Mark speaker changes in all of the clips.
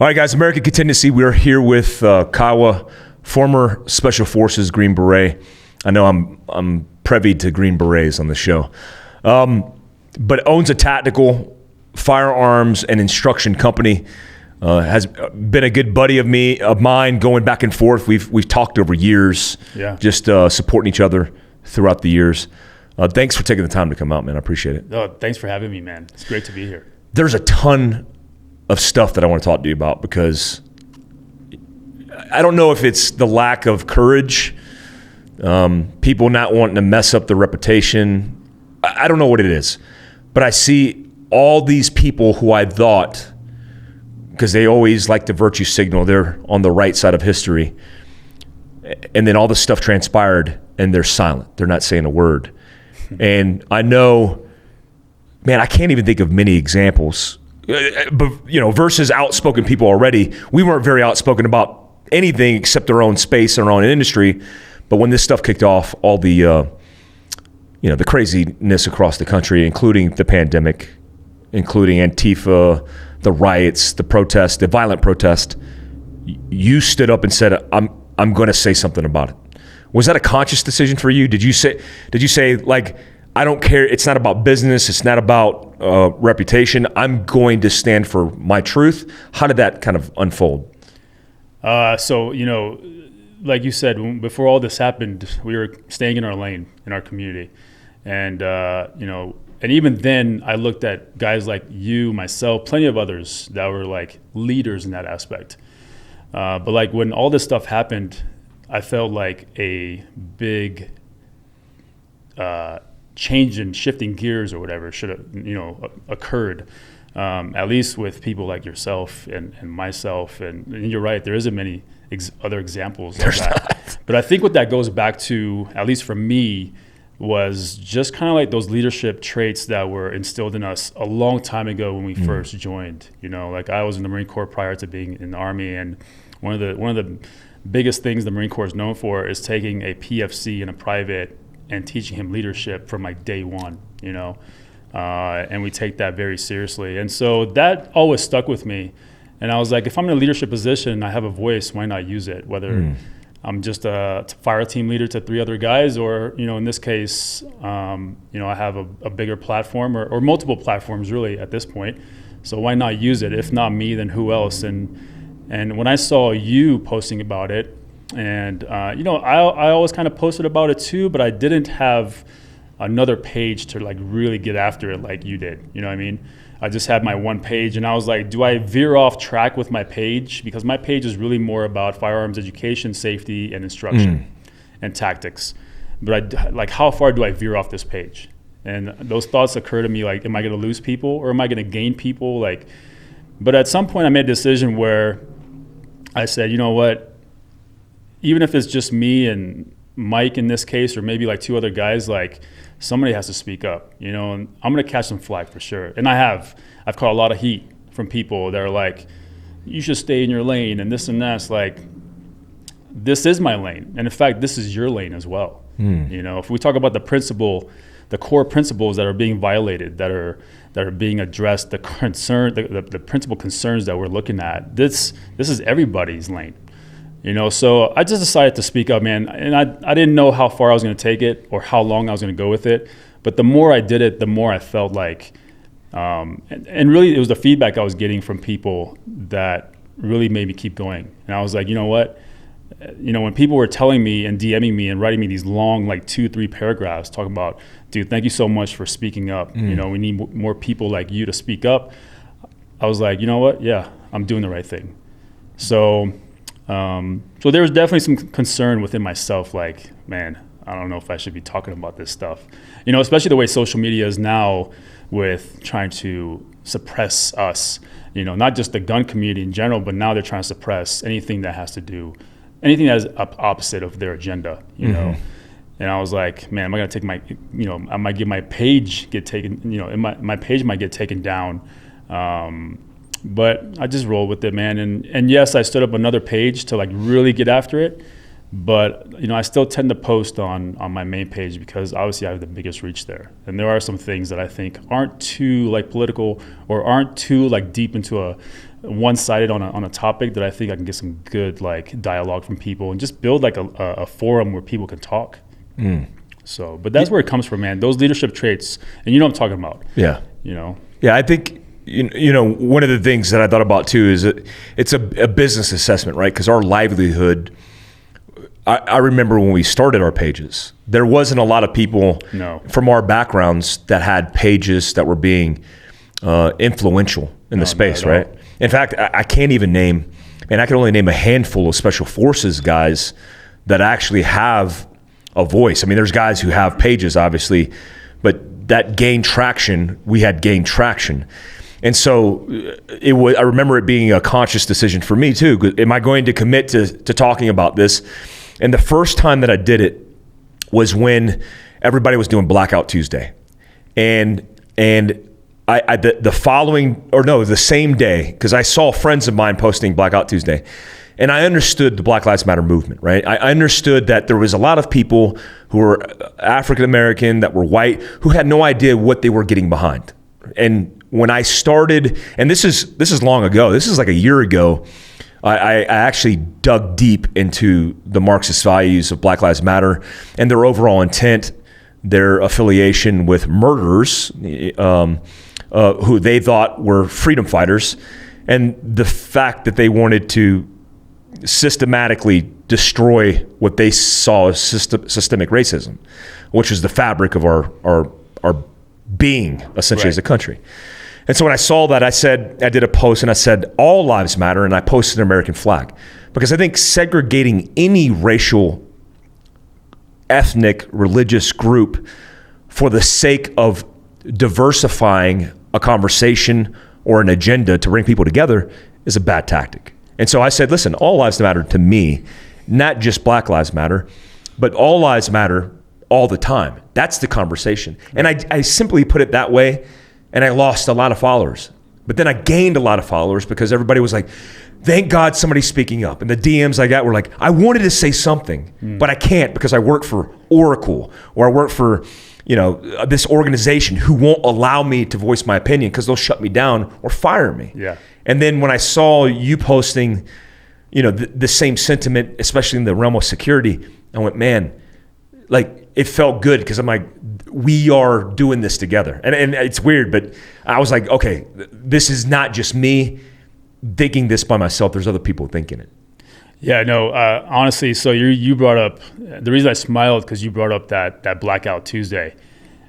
Speaker 1: All right, guys, American Contingency. We're here with Kawa, former Special Forces Green Beret. I know I'm privy to Green Berets on the show, but owns a tactical firearms and instruction company. Has been a good buddy of mine, going back and forth. We've talked over years, just supporting each other throughout the years. Thanks for taking the time to come out, man. I appreciate it.
Speaker 2: Oh, thanks for having me, man. It's great to be here.
Speaker 1: There's a ton of stuff that I want to talk to you about, because I don't know if it's the lack of courage, people not wanting to mess up their reputation. I don't know what it is, but I see all these people who I thought, because they always like to virtue signal, they're on the right side of history, and then all this stuff transpired and they're silent. They're not saying a word. And I know, man, I can't even think of many examples. But, versus outspoken people already, we weren't very outspoken about anything except our own space and our own industry. But when this stuff kicked off, all the, the craziness across the country, including the pandemic, including Antifa, the riots, the protests, the violent protest, you stood up and said, I'm going to say something about it. Was that a conscious decision for you? Did you say like, I don't care, it's not about business, it's not about reputation, I'm going to stand for my truth? How did that kind of unfold?
Speaker 2: So, like you said, before all this happened, we were staying in our lane, in our community. And, and even then I looked at guys like you, myself, plenty of others that were like leaders in that aspect. But like when all this stuff happened, I felt like a big change in shifting gears or whatever should have, occurred, at least with people like yourself and myself. And you're right, there isn't many other examples of that. But I think what that goes back to, at least for me, was just kind of like those leadership traits that were instilled in us a long time ago when we first joined. Like I was in the Marine Corps prior to being in the Army, and one of the biggest things the Marine Corps is known for is taking a PFC and a private and teaching him leadership from like day one, and we take that very seriously. And so that always stuck with me. And I was like, if I'm in a leadership position, I have a voice, why not use it? Whether I'm just a fire team leader to 3 other guys, or, in this case, I have a bigger platform or multiple platforms really at this point. So why not use it? If not me, then who else? And when I saw you posting about it, and, I always kind of posted about it too, but I didn't have another page to like really get after it like you did. You know what I mean? I just had my one page, and I was like, do I veer off track with my page? Because my page is really more about firearms education, safety, and instruction and tactics. But how far do I veer off this page? And those thoughts occur to me, like, am I going to lose people or am I going to gain people? But at some point I made a decision where I said, you know what? Even if it's just me and Mike in this case, or maybe like 2 other guys, like somebody has to speak up, and I'm going to catch some flack for sure. And I've caught a lot of heat from people that are like, you should stay in your lane and this and that. It's like, this is my lane. And in fact, this is your lane as well. If we talk about the core principles that are being violated, that are being addressed, the principal concerns that we're looking at, this is everybody's lane. So I just decided to speak up, man. And I didn't know how far I was going to take it or how long I was going to go with it. But the more I did it, the more I felt like, and really it was the feedback I was getting from people that really made me keep going. And I was like, you know what? When people were telling me and DMing me and writing me these long, like 2-3 paragraphs talking about, dude, thank you so much for speaking up. We need more people like you to speak up. I was like, you know what? Yeah, I'm doing the right thing. So there was definitely some concern within myself, like, man, I don't know if I should be talking about this stuff. Especially the way social media is now with trying to suppress us, not just the gun community in general, but now they're trying to suppress anything that is opposite of their agenda, And I was like, man, am I going to take I might get my page get taken, my page might get taken down. But I just rolled with it, man. And yes, I stood up another page to like really get after it. But, I still tend to post on my main page because obviously I have the biggest reach there. And there are some things that I think aren't too like political or aren't too like deep into one-sided on a topic, that I think I can get some good like dialogue from people and just build like a forum where people can talk. So, but that's where it comes from, man. Those leadership traits, and you know what I'm talking about.
Speaker 1: Yeah.
Speaker 2: You know.
Speaker 1: Yeah, I think one of the things that I thought about too is that it's a business assessment, right? Because our livelihood. I remember when we started our pages, there wasn't a lot of people from our backgrounds that had pages that were being influential in the space, right? In fact, I can't even name, and I can only name a handful of special forces guys that actually have a voice. I mean, there's guys who have pages, obviously, but that gained traction. We had gained traction. And so I remember it being a conscious decision for me too. Am I going to commit to talking about this? And the first time that I did it was when everybody was doing Blackout Tuesday. And the same day, because I saw friends of mine posting Blackout Tuesday, and I understood the Black Lives Matter movement, right? I understood that there was a lot of people who were African American, that were white, who had no idea what they were getting behind. And when I started, and this is long ago, this is like a year ago, I actually dug deep into the Marxist values of Black Lives Matter and their overall intent, their affiliation with murderers who they thought were freedom fighters, and the fact that they wanted to systematically destroy what they saw as systemic racism, which is the fabric of our being, essentially, as a country. And so when I saw that, I did a post and I said, all lives matter, and I posted an American flag. Because I think segregating any racial, ethnic, religious group for the sake of diversifying a conversation or an agenda to bring people together is a bad tactic. And so I said, listen, all lives matter to me, not just Black Lives Matter, but all lives matter all the time. That's the conversation. And I simply put it that way. And I lost a lot of followers. But then I gained a lot of followers because everybody was like, thank God somebody's speaking up. And the DMs I got were like, I wanted to say something, but I can't because I work for Oracle, or I work for this organization who won't allow me to voice my opinion because they'll shut me down or fire me. Yeah. And then when I saw you posting, the same sentiment, especially in the realm of security, I went, man, like it felt good because I'm like, we are doing this together. And it's weird, but I was like, okay, this is not just me thinking this by myself. There's other people thinking it.
Speaker 2: Yeah, no, honestly, so you brought up, the reason I smiled because you brought up that Blackout Tuesday.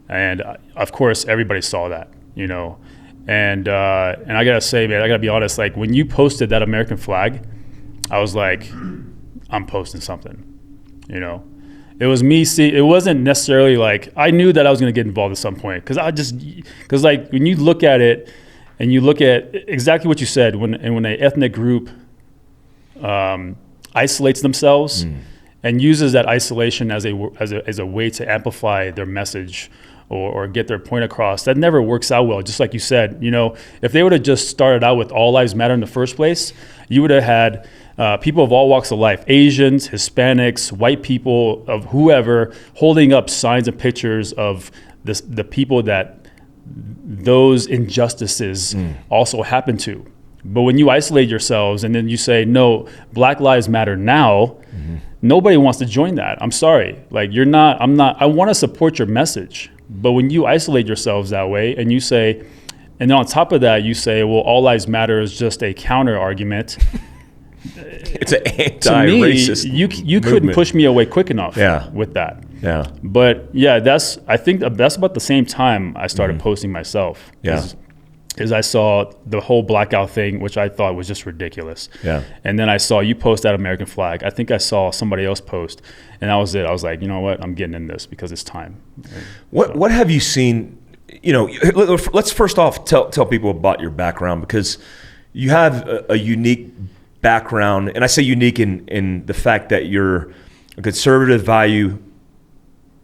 Speaker 2: And of course, everybody saw that, And I got to say, man, I got to be honest, like when you posted that American flag, I was like, I'm posting something, It was me. It wasn't necessarily like I knew that I was going to get involved at some point because like when you look at it and you look at exactly what you said, when an ethnic group isolates themselves and uses that isolation as a way to amplify their message or get their point across, that never works out well. Just like you said, if they would have just started out with all lives matter in the first place, you would have had people of all walks of life, Asians, Hispanics, white people, of whoever, holding up signs and pictures of the people that those injustices also happen to. But when you isolate yourselves and then you say, no, Black Lives Matter now, nobody wants to join that. I'm sorry. Like I want to support your message. But when you isolate yourselves that way and you say, and then on top of that, you say, well, all lives matter is just a counter argument.
Speaker 1: It's an anti-racist
Speaker 2: movement. You couldn't push me away quick enough with that. Yeah. But yeah, I think that's about the same time I started posting myself. Yeah. Is I saw the whole blackout thing, which I thought was just ridiculous. Yeah. And then I saw you post that American flag. I think I saw somebody else post, and that was it. I was like, you know what? I'm getting in this because it's time.
Speaker 1: What have you seen? Let's first off tell people about your background, because you have a unique background, and I say unique in the fact that you're a conservative value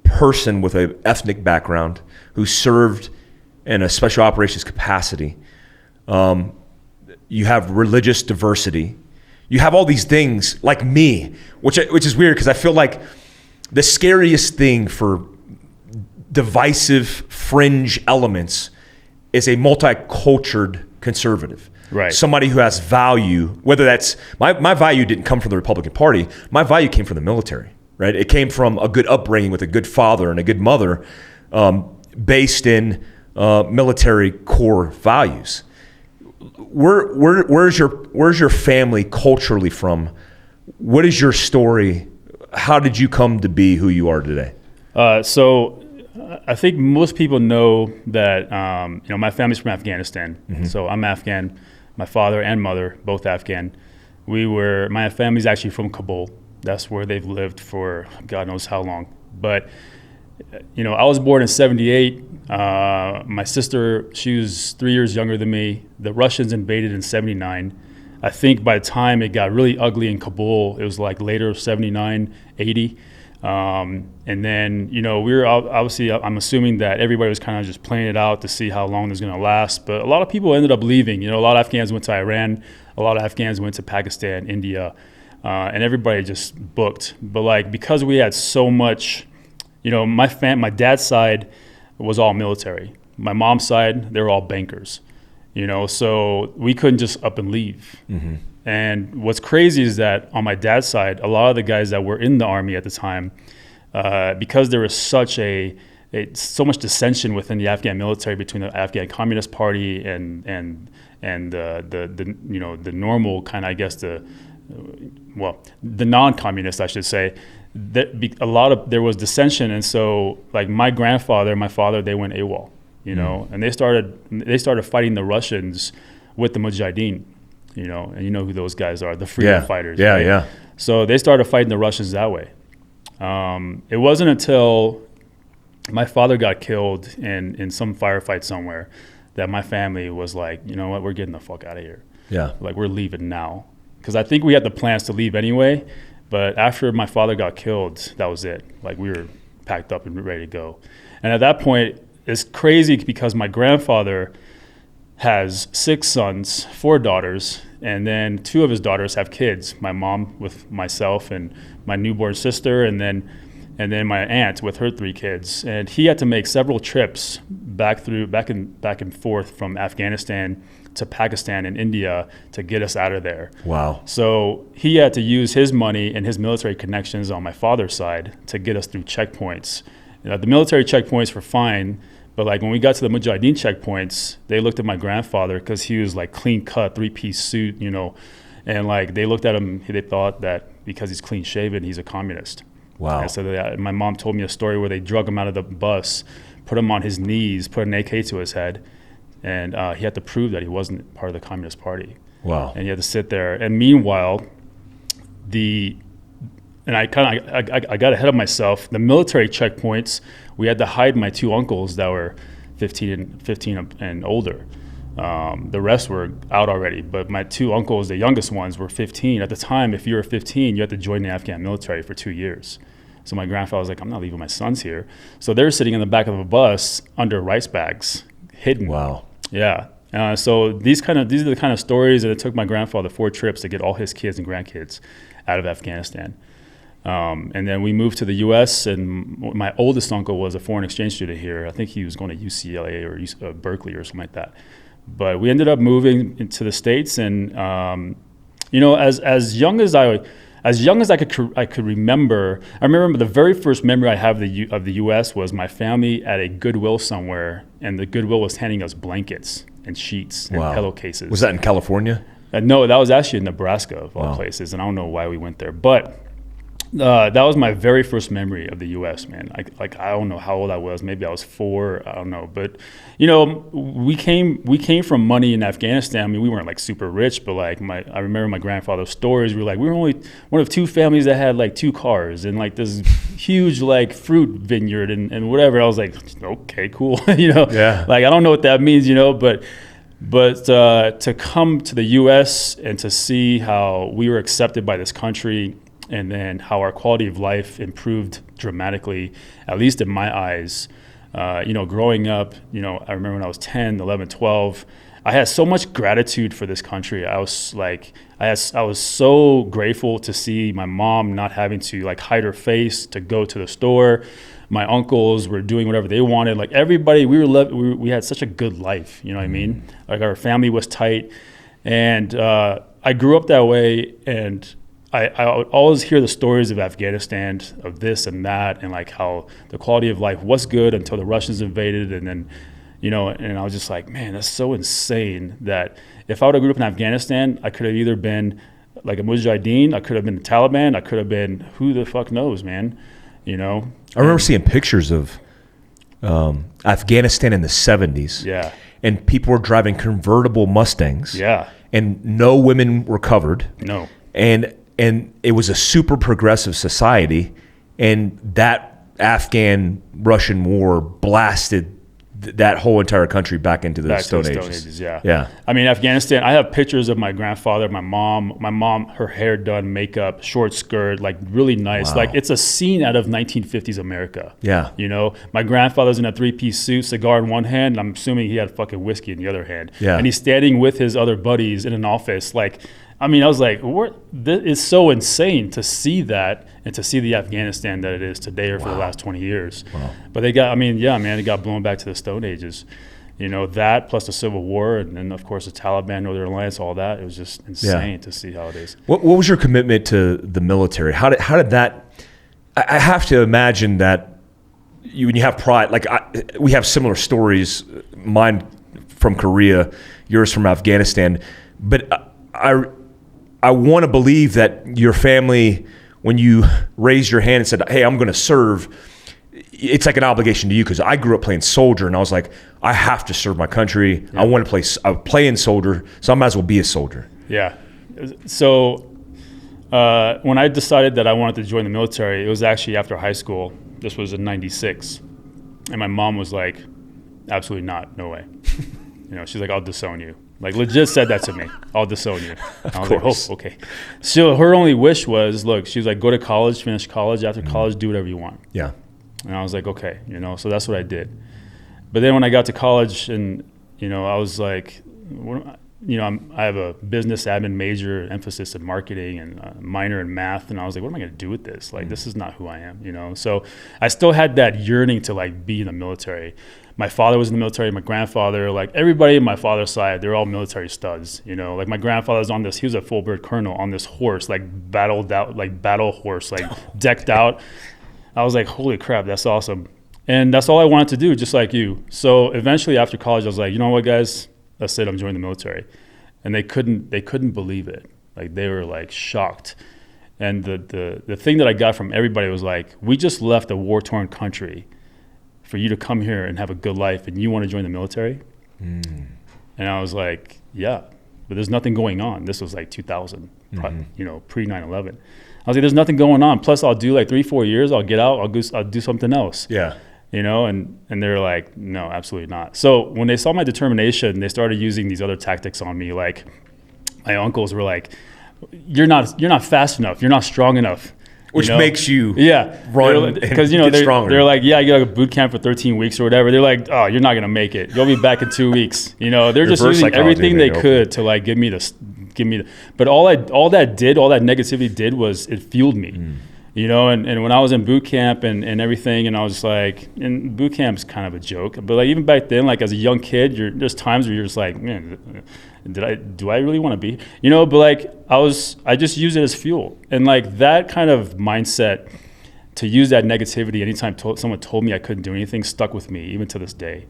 Speaker 1: person with an ethnic background who served in a special operations capacity. You have religious diversity. You have all these things like me, which is weird because I feel like the scariest thing for divisive fringe elements is a multicultural conservative.
Speaker 2: Right.
Speaker 1: Somebody who has value, whether that's, my value didn't come from the Republican Party. My value came from the military, right? It came from a good upbringing with a good father and a good mother, based in military core values. Where's your family culturally from? What is your story? How did you come to be who you are today?
Speaker 2: So I think most people know that, my family's from Afghanistan.
Speaker 1: Mm-hmm.
Speaker 2: So I'm Afghan. My father and mother, both Afghan. My family's actually from Kabul. That's where they've lived for God knows how long. But, I was born in 78. My sister, she was 3 years younger than me. The Russians invaded in 79. I think by the time it got really ugly in Kabul, it was like later 79, 80. And then, we were obviously, I'm assuming that everybody was kind of just playing it out to see how long it was going to last. But a lot of people ended up leaving. A lot of Afghans went to Iran. A lot of Afghans went to Pakistan, India, and everybody just booked. But because we had so much, my dad's side was all military. My mom's side, they were all bankers, so we couldn't just up and leave. Mm-hmm. And what's crazy is that on my dad's side, a lot of the guys that were in the Army at the time, because there was so much dissension within the Afghan military between the Afghan Communist Party and the normal kind of, I guess, the non-communist, I should say. There was dissension, and so my grandfather, my father, they went AWOL, and they started fighting the Russians with the Mujahideen. And you know who those guys are, the freedom fighters.
Speaker 1: Yeah,
Speaker 2: right?
Speaker 1: yeah.
Speaker 2: So they started fighting the Russians that way. It wasn't until my father got killed in some firefight somewhere that my family was like, you know what, we're getting the fuck out of here.
Speaker 1: Yeah.
Speaker 2: We're leaving now. Because I think we had the plans to leave anyway, but after my father got killed, that was it. We were packed up and ready to go. And at that point, it's crazy because my grandfather has 6 sons, 4 daughters, and then 2 of his daughters have kids. My mom with myself and my newborn sister, and then my aunt with her 3 kids. And he had to make several trips back and forth from Afghanistan to Pakistan and India to get us out of there.
Speaker 1: Wow.
Speaker 2: So he had to use his money and his military connections on my father's side to get us through checkpoints. The military checkpoints were fine, but when we got to the Mujahideen checkpoints, they looked at my grandfather because he was clean cut, 3-piece suit, and they looked at him, they thought that because he's clean shaven, he's a communist.
Speaker 1: Wow.
Speaker 2: And so my mom told me a story where they drug him out of the bus, put him on his knees, put an AK to his head, and he had to prove that he wasn't part of the Communist Party.
Speaker 1: Wow.
Speaker 2: And he had to sit there. And meanwhile, I got ahead of myself. The military checkpoints, we had to hide my 2 uncles that were 15 and older. The rest were out already, but my 2 uncles, the youngest ones, were 15. At the time, if you were 15, you had to join the Afghan military for 2 years. So my grandfather was like, I'm not leaving my sons here. So they're sitting in the back of a bus under rice bags, hidden.
Speaker 1: Wow.
Speaker 2: Yeah. So these are the kind of stories, and it took my grandfather 4 trips to get all his kids and grandkids out of Afghanistan. And then we moved to the U.S., and my oldest uncle was a foreign exchange student here. I think he was going to UCLA or Berkeley or something like that. But we ended up moving into the States, and as young as I could remember, I remember the very first memory I have of the U.S. was my family at a Goodwill somewhere, and the Goodwill was handing us blankets and sheets and pillowcases.
Speaker 1: Was that in California?
Speaker 2: No, that was actually in Nebraska of all places, and I don't know why we went there, but. That was my very first memory of the U.S., man. I don't know how old I was. Maybe I was 4. I don't know. But, we came from money in Afghanistan. I mean, we weren't super rich, but I remember my grandfather's stories. We were only one of 2 families that had 2 cars and this huge fruit vineyard and whatever. I was like, okay, cool.
Speaker 1: Yeah.
Speaker 2: I don't know what that means, but to come to the U.S. and to see how we were accepted by this country, and then how our quality of life improved dramatically, at least in my eyes. Growing up, I remember when I was 10, 11, 12, I had so much gratitude for this country. I was so grateful to see my mom not having to hide her face to go to the store. My uncles were doing whatever they wanted. Everybody, we had such a good life. You know what I mean? Our family was tight. And I grew up that way, and I would always hear the stories of Afghanistan, of this and that, and like how the quality of life was good until the Russians invaded, and then, and I was just like, man, that's so insane that if I would have grew up in Afghanistan, I could have either been like a Mujahideen, I could have been the Taliban, I could have been who the fuck knows, man. I
Speaker 1: remember seeing pictures of Afghanistan in the 70s.
Speaker 2: Yeah.
Speaker 1: And people were driving convertible Mustangs.
Speaker 2: Yeah.
Speaker 1: And no women were covered.
Speaker 2: No.
Speaker 1: And it was a super progressive society. And that Afghan-Russian war blasted that whole entire country back into the Stone Ages.
Speaker 2: Yeah. I mean, Afghanistan, I have pictures of my grandfather, my mom, her hair done, makeup, short skirt, like really nice.
Speaker 1: Wow.
Speaker 2: Like it's a scene out of 1950s America.
Speaker 1: Yeah.
Speaker 2: My grandfather's in a 3-piece suit, cigar in one hand, and I'm assuming he had fucking whiskey in the other hand.
Speaker 1: Yeah.
Speaker 2: And he's standing with his other buddies in an office. Like, I mean, I was like, this is so insane to see that and to see the Afghanistan that it is today or for the last 20 years.
Speaker 1: Wow.
Speaker 2: But they got blown back to the Stone Ages. That plus the Civil War and then, of course, the Taliban, Northern Alliance, all that. It was just insane to see how it is.
Speaker 1: What was your commitment to the military? How did that – I have to imagine that when you have pride – like we have similar stories, mine from Korea, yours from Afghanistan. But I want to believe that your family, when you raised your hand and said, hey, I'm going to serve, it's like an obligation to you, because I grew up playing soldier and I was like, I have to serve my country. Yeah. I want to play in soldier, so I might as well be a soldier.
Speaker 2: Yeah. So when I decided that I wanted to join the military, it was actually after high school. This was in 96. And my mom was like, absolutely not, no way. She's like, I'll disown you. Like legit said that to me. I'll disown you. I was like, oh, okay. So her only wish was, look, she was like, go to college, finish college. After college, do whatever you want.
Speaker 1: Yeah.
Speaker 2: And I was like, okay, so that's what I did. But then when I got to college and, I was like, I have a business admin major, emphasis in marketing, and a minor in math. And I was like, what am I going to do with this? Like, this is not who I am, So I still had that yearning to like be in the military. My father was in the military, my grandfather, like everybody in my father's side, they're all military studs, Like my grandfather's on this, he was a full bird colonel on this horse, like battle horse, like decked out. I was like, holy crap, that's awesome. And that's all I wanted to do, just like you. So eventually after college, I was like, you know what, guys, that's it, I'm joining the military. And they couldn't believe it. Like they were like shocked. And the thing that I got from everybody was like, we just left a war-torn country for you to come here and have a good life, and you want to join the military? And I was like, yeah, but there's nothing going on. This was like 2000, pre 9/11. I was like, there's nothing going on. Plus, I'll do like 3-4 years. I'll get out. I'll do something else.
Speaker 1: Yeah.
Speaker 2: And they're like, no, absolutely not. So when they saw my determination, they started using these other tactics on me. Like my uncles were like, you're not fast enough. You're not strong enough.
Speaker 1: Which makes you
Speaker 2: run because
Speaker 1: get stronger.
Speaker 2: They're like, yeah, you got a boot camp for 13 weeks or whatever. They're like, oh, you're not gonna make it. You'll be back in 2 weeks. They're just using everything they could to like give me the. But all that negativity did was it fueled me. And when I was in boot camp and everything, and I was just like, and boot camp's kind of a joke, but like even back then, like as a young kid, there's times where you're just like, man, do I really want to be, but like I just use it as fuel. And like that kind of mindset to use that negativity anytime someone told me I couldn't do anything stuck with me even to this day.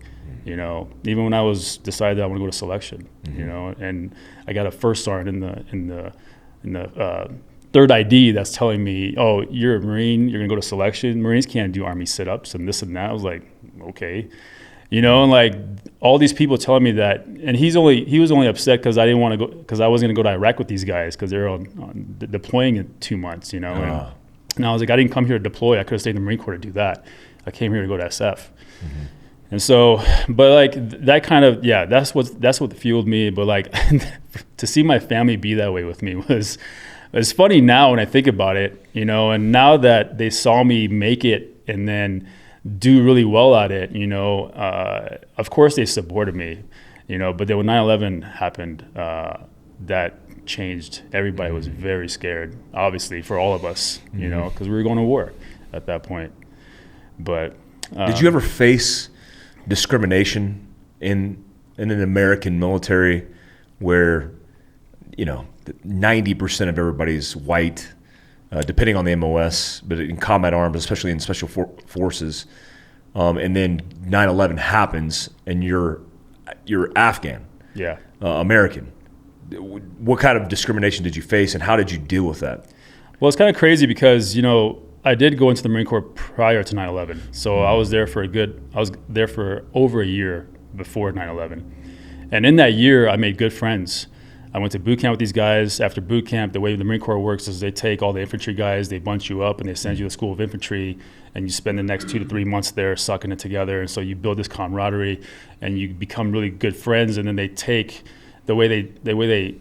Speaker 2: Even when I was decided that I want to go to selection, and I got a first sergeant in the third ID that's telling me, oh, you're a Marine, you're gonna go to selection. Marines can't do Army sit-ups and this and that. I was like, okay. And like all these people telling me that, and he was only upset because I didn't want to go, because I wasn't going to go to Iraq with these guys because they're on deploying in 2 months, And I was like, I didn't come here to deploy. I could have stayed in the Marine Corps to do that. I came here to go to SF. And so, but like that kind of, that's what fueled me. But like to see my family be that way with me it's funny now when I think about it, and now that they saw me make it and then do really well at it, of course they supported me, but then when 9/11 happened, that changed. Everybody was very scared, obviously, for all of us, because we were going to war at that point. But
Speaker 1: did you ever face discrimination in an American military where 90% of everybody's white, depending on the MOS, but in combat arms, especially in special forces. And then 9/11 happens, and you're Afghan, American. What kind of discrimination did you face, and how did you deal with that?
Speaker 2: Well, it's kind of crazy because I did go into the Marine Corps prior to 9/11, so I was there for over a year before 9/11, and in that year, I made good friends. I went to boot camp with these guys. After boot camp, the way the Marine Corps works is they take all the infantry guys, they bunch you up, and they send you to the School of Infantry, and you spend the next 2 to 3 months there sucking it together. And so you build this camaraderie, and you become really good friends. And then they take the way they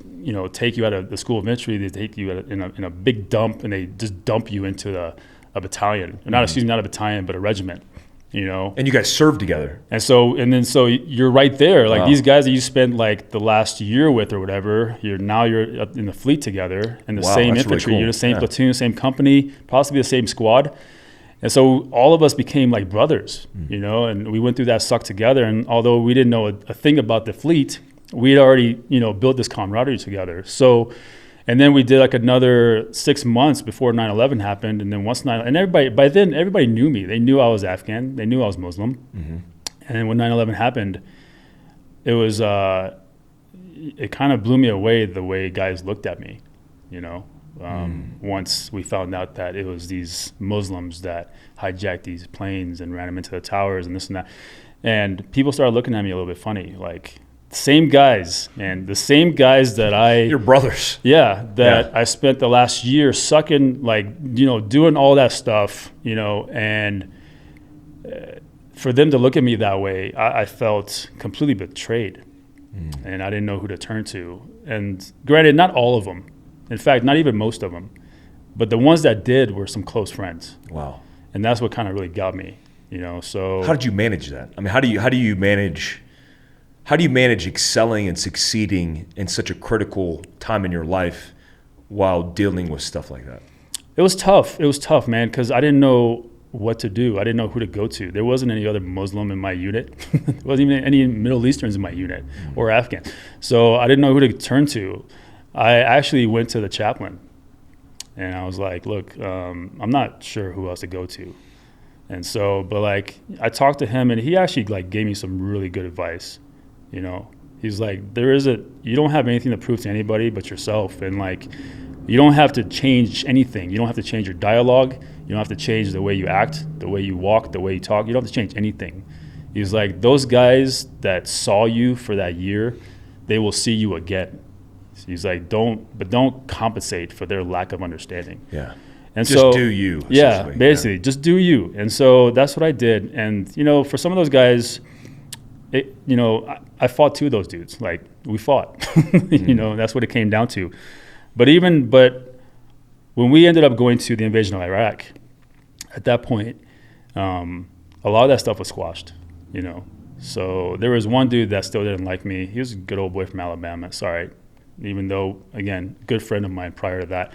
Speaker 2: take you out of the School of Infantry, they take you in a big dump, and they just dump you into a battalion, not a battalion, but a regiment.
Speaker 1: And you guys served together.
Speaker 2: And so you're right there. Like these guys that you spent like the last year with or whatever, you're in the fleet together in the same infantry. Really cool. You're the same platoon, same company, possibly the same squad. And so all of us became like brothers, and we went through that suck together. And although we didn't know a thing about the fleet, we had already, built this camaraderie together. So, and then we did like another 6 months before 9/11 happened. And then and everybody knew me. They knew I was Afghan. They knew I was Muslim. Mm-hmm. And then when 9/11 happened, it was, it kind of blew me away the way guys looked at me, once we found out that it was these Muslims that hijacked these planes and ran them into the towers and this and that. And people started looking at me a little bit funny, like, same guys, man. The same guys that
Speaker 1: Your brothers.
Speaker 2: Yeah, I spent the last year sucking, like, doing all that stuff, and for them to look at me that way, I felt completely betrayed. And I didn't know who to turn to. And granted, not all of them. In fact, not even most of them. But the ones that did were some close friends.
Speaker 1: Wow.
Speaker 2: And that's what kind of really got me, so.
Speaker 1: How did you manage that? I mean, how do you manage excelling and succeeding in such a critical time in your life while dealing with stuff like that?
Speaker 2: It was tough, man, because I didn't know what to do. I didn't know who to go to. There wasn't any other Muslim in my unit. There wasn't even any Middle Easterns in my unit or Afghan. So I didn't know who to turn to. I actually went to the chaplain, and I was like, look, I'm not sure who else to go to. And so, but like, I talked to him, and he actually like gave me some really good advice. He's like, you don't have anything to prove to anybody but yourself. And like, you don't have to change anything. You don't have to change your dialogue. You don't have to change the way you act, the way you walk, the way you talk. You don't have to change anything. He's like, those guys that saw you for that year, they will see you again. He's like, don't compensate for their lack of understanding.
Speaker 1: Yeah.
Speaker 2: And
Speaker 1: just do you.
Speaker 2: Yeah, basically, just do you. And so that's what I did. And, for some of those guys, I fought 2 of those dudes. Like, we fought, that's what it came down to. But when we ended up going to the invasion of Iraq, at that point, a lot of that stuff was squashed, So there was one dude that still didn't like me. He was a good old boy from Alabama. Sorry. Even though, again, good friend of mine prior to that.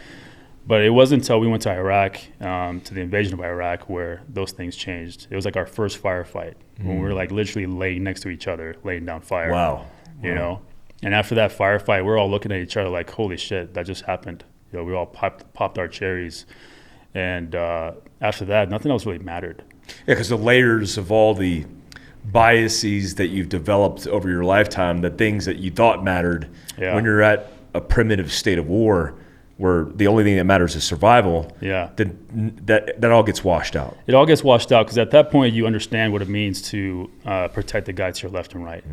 Speaker 2: But it wasn't until we went to Iraq, to the invasion of Iraq, where those things changed. It was like our first firefight when we were like literally laying next to each other, laying down fire.
Speaker 1: Wow.
Speaker 2: And after that firefight, we're all looking at each other like, holy shit, that just happened. We all popped our cherries. And after that, nothing else really mattered.
Speaker 1: Yeah, because the layers of all the biases that you've developed over your lifetime, the things that you thought mattered, when you're at a primitive state of war, where the only thing that matters is survival, then that all gets washed out. It all gets washed out because at that point you understand what it means to protect the guys to your left and right.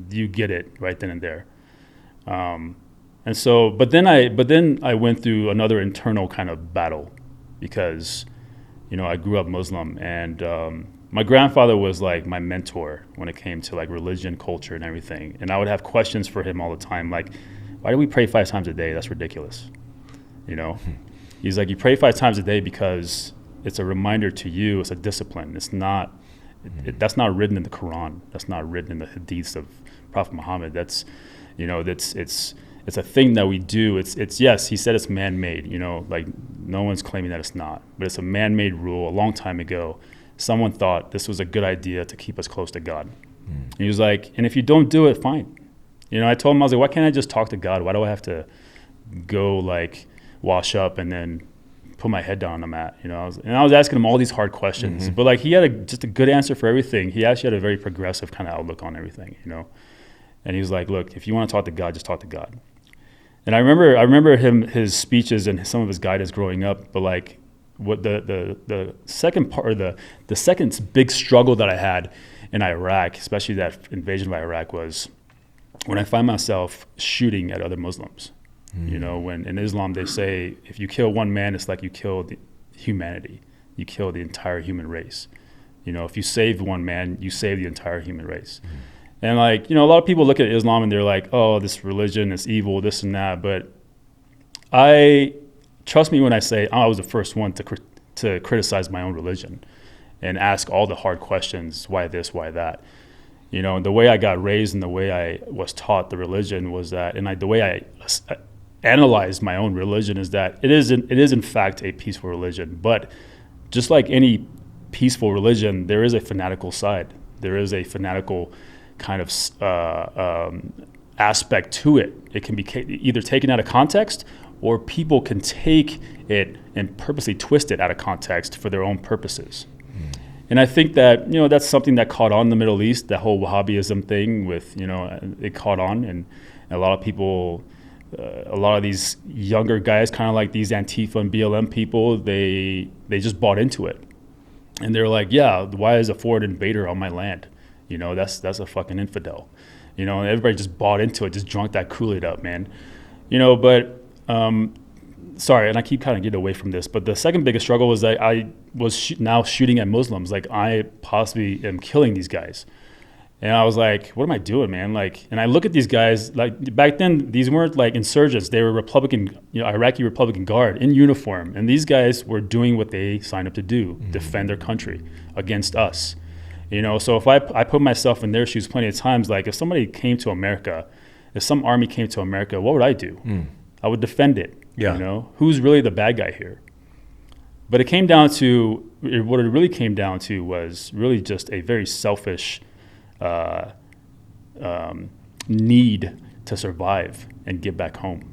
Speaker 1: You get it right then and there. And so, but then I went through another internal kind of battle because, I grew up Muslim, and my grandfather was like my mentor when it came to like religion, culture, and everything. And I would have questions for him all the time, like, why do we pray 5 times a day? That's ridiculous. He's like, you pray 5 times a day because it's a reminder to you. It's a discipline. It's not. That's not written in the Quran. That's not written in the hadiths of Prophet Muhammad. That's, it's a thing that we do. It's yes. He said it's man-made. Like no one's claiming that it's not, but it's a man-made rule. A long time ago, someone thought this was a good idea to keep us close to God. And he was like, and if you don't do it, fine.
Speaker 2: I told him, I was like, why can't I just talk to God? Why do I have to go like wash up and then put my head down on the mat? I was asking him all these hard questions, but like he had just a good answer for everything. He actually had a very progressive kind of outlook on everything, And he was like, look, if you want to talk to God, just talk to God. And I remember his speeches and some of his guidance growing up, but like what the second part, or the second big struggle that I had in Iraq, especially that invasion of Iraq, was when I find myself shooting at other Muslims. When in Islam they say if you kill one man, it's like you kill humanity. You kill the entire human race. If you save one man, you save the entire human race. And like, a lot of people look at Islam and they're like, oh, this religion is evil, this and that. But trust me when I say I was the first one to criticize my own religion and ask all the hard questions. Why this, why that? The way I got raised and the way I was taught the religion was that, and the way I analyzed my own religion is that it is in fact a peaceful religion. But just like any peaceful religion, there is a fanatical side. There is a fanatical kind of aspect to it. It can be either taken out of context, or people can take it and purposely twist it out of context for their own purposes. And I think that, that's something that caught on in the Middle East, that whole Wahhabism thing with, it caught on, and a lot of people, a lot of these younger guys, kind of like these Antifa and BLM people, they just bought into it. And they're like, yeah, why is a foreign invader on my land? That's a fucking infidel. And everybody just bought into it, just drunk that Kool-Aid up, man. Sorry, and I keep kind of getting away from this, but the second biggest struggle was that I was now shooting at Muslims. Like, I possibly am killing these guys. And I was like, what am I doing, man? Like, and I look at these guys, like back then, these weren't like insurgents. They were Republican, Iraqi Republican Guard in uniform. And these guys were doing what they signed up to do, defend their country against us. So if I put myself in their shoes plenty of times, like if somebody came to America, if some army came to America, what would I do? I would defend it.
Speaker 1: Yeah.
Speaker 2: Who's really the bad guy here? But it came down to, what it really came down to was really just a very selfish need to survive and get back home.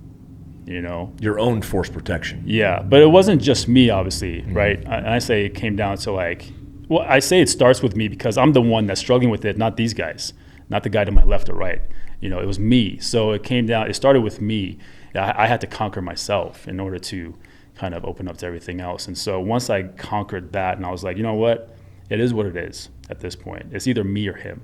Speaker 1: Your own force protection.
Speaker 2: Yeah, but it wasn't just me, obviously, right? I say it came down to I say it starts with me because I'm the one that's struggling with it, not these guys, not the guy to my left or right. It was me. So it started with me. I had to conquer myself in order to kind of open up to everything else. And so once I conquered that, and I was like, you know what? It is what it is at this point. It's either me or him.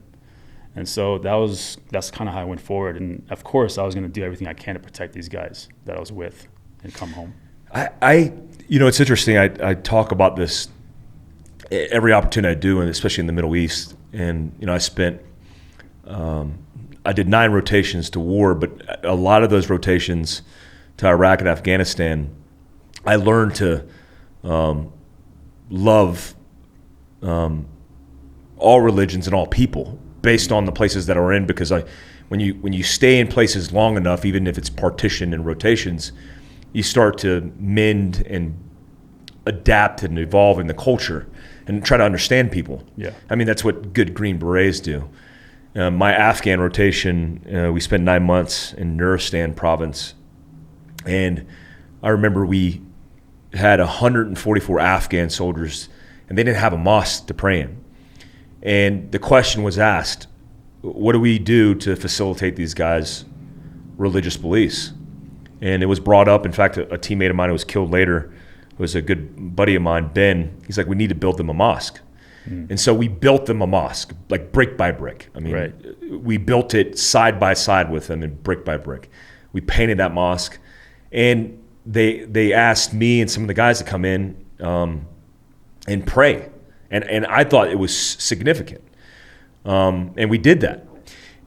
Speaker 2: And so that's kind of how I went forward. And of course, I was going to do everything I can to protect these guys that I was with and come home.
Speaker 1: It's interesting. I talk about this every opportunity I do, and especially in the Middle East. And, I spent, I did 9 rotations to war, but a lot of those rotations to Iraq and Afghanistan, I learned to love all religions and all people based on the places that we're in, because when you stay in places long enough, even if it's partitioned in rotations, you start to mend and adapt and evolve in the culture and try to understand people.
Speaker 2: Yeah.
Speaker 1: I mean, that's what good Green Berets do. My Afghan rotation, we spent 9 months in Nuristan province, and I remember we had 144 Afghan soldiers, and they didn't have a mosque to pray in. And the question was asked, what do we do to facilitate these guys' religious beliefs? And it was brought up. In fact, a teammate of mine who was killed later was a good buddy of mine, Ben. He's like, we need to build them a mosque. And so we built them a mosque, like brick by brick. I mean,
Speaker 2: right.
Speaker 1: We built it side by side with them and brick by brick. We painted that mosque. And they asked me and some of the guys to come in and pray. And I thought it was significant. And we did that.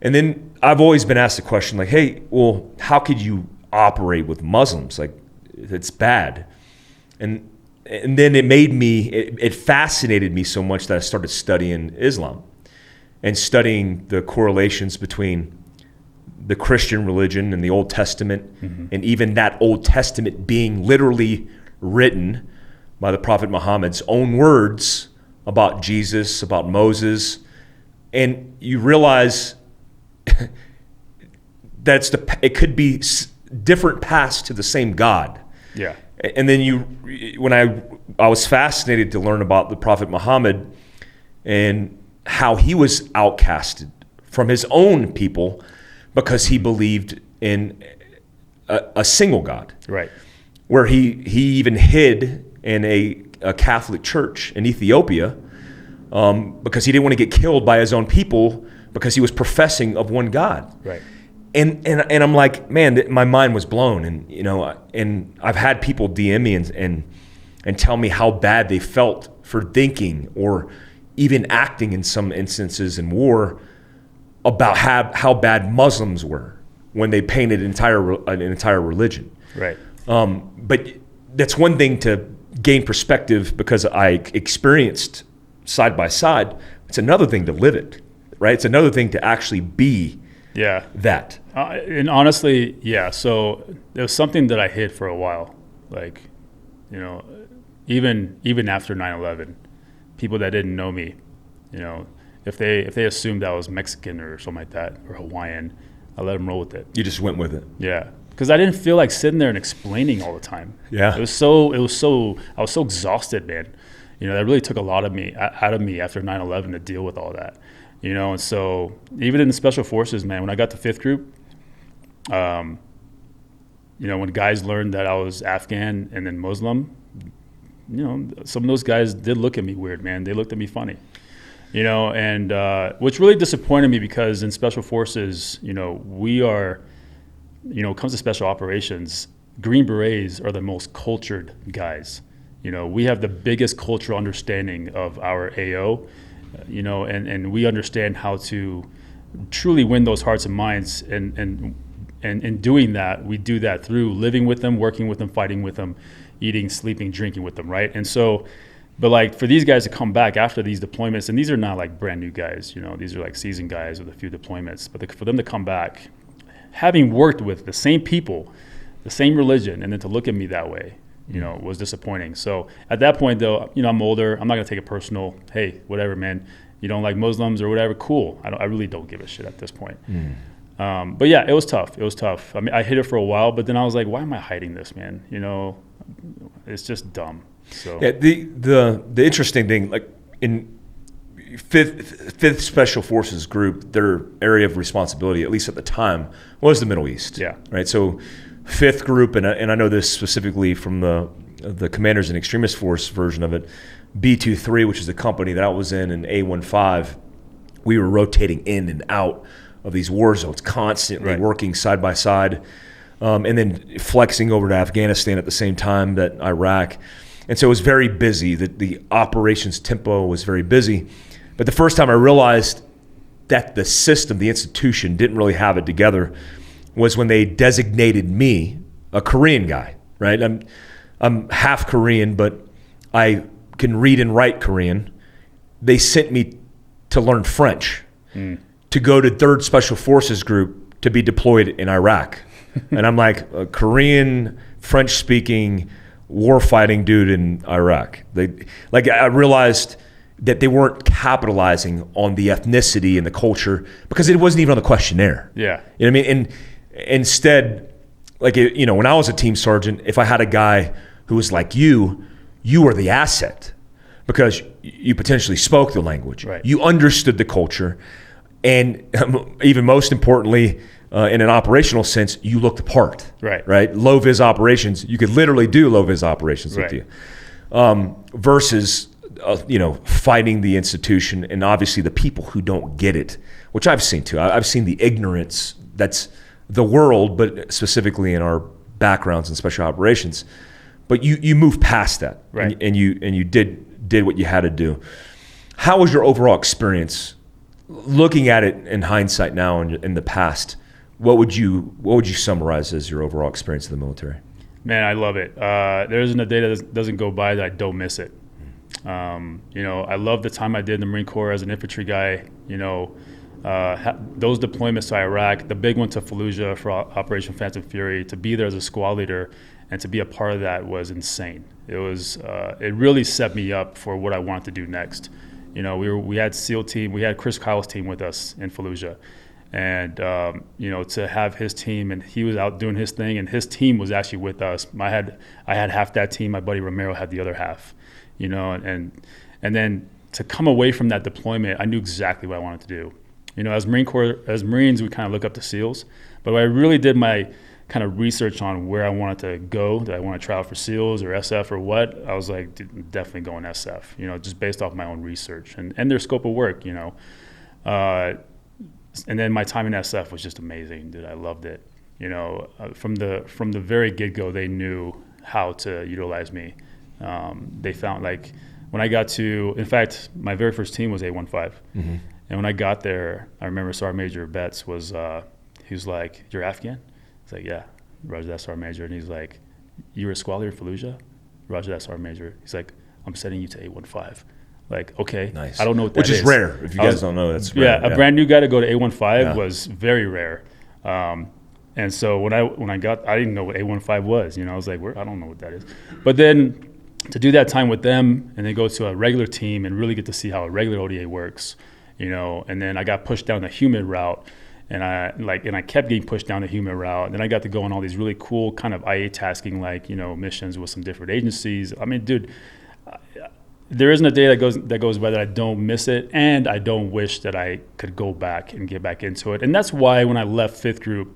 Speaker 1: And then I've always been asked the question, like, hey, well, how could you operate with Muslims? Like, it's bad. And then it fascinated me so much that I started studying Islam and studying the correlations between the Christian religion and the Old Testament, and even that Old Testament being literally written by the Prophet Muhammad's own words about Jesus, about Moses. And you realize it could be different paths to the same God.
Speaker 2: Yeah.
Speaker 1: And then when I was fascinated to learn about the Prophet Muhammad and how he was outcasted from his own people because he believed in a single God.
Speaker 2: Right.
Speaker 1: Where he even hid in a Catholic church in Ethiopia because he didn't want to get killed by his own people because he was professing of one God.
Speaker 2: Right.
Speaker 1: And I'm like, man, my mind was blown. And and I've had people DM me and tell me how bad they felt for thinking or even acting in some instances in war about how bad Muslims were when they painted an entire religion.
Speaker 2: Right.
Speaker 1: But that's one thing to gain perspective because I experienced side by side. It's another thing to live it, right? It's another thing to actually be that.
Speaker 2: And honestly, yeah. So there was something that I hid for a while, like, even after 9/11, people that didn't know me, if they assumed I was Mexican or something like that or Hawaiian, I let them roll with it.
Speaker 1: You just went with it.
Speaker 2: Yeah. Because I didn't feel like sitting there and explaining all the time.
Speaker 1: Yeah.
Speaker 2: I was so exhausted, man. That really took a lot of me out of me after 9/11 to deal with all that. And so even in the Special Forces, man, when I got to 5th Group, when guys learned that I was Afghan and then Muslim, some of those guys did look at me weird, man. They looked at me funny, and which really disappointed me because in Special Forces, we are, when it comes to special operations, Green Berets are the most cultured guys. We have the biggest cultural understanding of our AO, and we understand how to truly win those hearts and minds. And in doing that, we do that through living with them, working with them, fighting with them, eating, sleeping, drinking with them, right? And so, but like for these guys to come back after these deployments, and these are not like brand new guys, these are like seasoned guys with a few deployments, but for them to come back, having worked with the same people, the same religion, and then to look at me that way, was disappointing. So at that point, though, I'm older. I'm not gonna take it personal. Hey, whatever, man. You don't like Muslims or whatever? Cool. I really don't give a shit at this point. But yeah, it was tough. I mean, I hid it for a while, but then I was like, why am I hiding this, man? It's just dumb. So
Speaker 1: yeah, the interesting thing, like in Fifth Special Forces Group, their area of responsibility, at least at the time, was the Middle East.
Speaker 2: Yeah.
Speaker 1: Right. So 5th Group, and I know this specifically from the Commanders and Extremist Force version of it, B-23, which is the company that I was in A-15, we were rotating in and out of these war zones, constantly working side by side, and then flexing over to Afghanistan at the same time that Iraq. And so it was very busy. The operations tempo was very busy. But the first time I realized that the system, the institution, didn't really have it together was when they designated me a Korean guy, right? I'm half Korean, but I can read and write Korean. They sent me to learn French, to go to 3rd Special Forces Group to be deployed in Iraq. And I'm like a Korean, French-speaking, war-fighting dude in Iraq. I realized that they weren't capitalizing on the ethnicity and the culture because it wasn't even on the questionnaire.
Speaker 2: Yeah.
Speaker 1: You know what I mean? And instead, when I was a team sergeant, if I had a guy who was like you were the asset because you potentially spoke the language.
Speaker 2: Right.
Speaker 1: You understood the culture. And even most importantly, in an operational sense, you looked the part. Right? Low-vis operations, you could literally do low-vis operations with you. Versus fighting the institution and obviously the people who don't get it, which I've seen too. I've seen the ignorance that's the world, but specifically in our backgrounds in special operations. But you move past that,
Speaker 2: right?
Speaker 1: And you did what you had to do. How was your overall experience, looking at it in hindsight now and in the past? What would you summarize as your overall experience in the military?
Speaker 2: Man, I love it. There isn't a day that doesn't go by that I don't miss it. I love the time I did in the Marine Corps as an infantry guy. Those deployments to Iraq, the big one to Fallujah for Operation Phantom Fury, to be there as a squad leader and to be a part of that was insane. It was it really set me up for what I wanted to do next. We had SEAL team, we had Chris Kyle's team with us in Fallujah. And, to have his team, and he was out doing his thing, and his team was actually with us. I had half that team. My buddy Romero had the other half, and then to come away from that deployment, I knew exactly what I wanted to do. As Marines, we kind of look up to SEALs, but when I really did my kind of research on where I wanted to go, that I want to try out for SEALs or SF or what, I was like, definitely going SF, just based off my own research and their scope of work, and then my time in SF was just amazing, dude. I loved it. From the very get-go, they knew how to utilize me. They found, like, when I got to, in fact, my very first team was A15. Mm-hmm. And when I got there, I remember Sergeant Major Betts was, he was like, "You're Afghan?" It's like, "Yeah." Roger that, Sergeant Major. And he's like, "You were a squad leader in Fallujah?" Roger that, Sergeant Major. He's like, "I'm sending you to A15. Like, okay,
Speaker 1: nice.
Speaker 2: I don't know what that is.
Speaker 1: Which is rare. If you guys don't know, that's rare.
Speaker 2: Yeah, a brand new guy to go to A15 was very rare. And so when I didn't know what A15 was. I was like, I don't know what that is. But then to do that time with them and then go to a regular team and really get to see how a regular ODA works, and then I got pushed down the human route. And I kept getting pushed down the human route. And then I got to go on all these really cool kind of IA tasking, missions with some different agencies. I mean, dude, there isn't a day that goes by that I don't miss it, and I don't wish that I could go back and get back into it. And that's why when I left Fifth Group,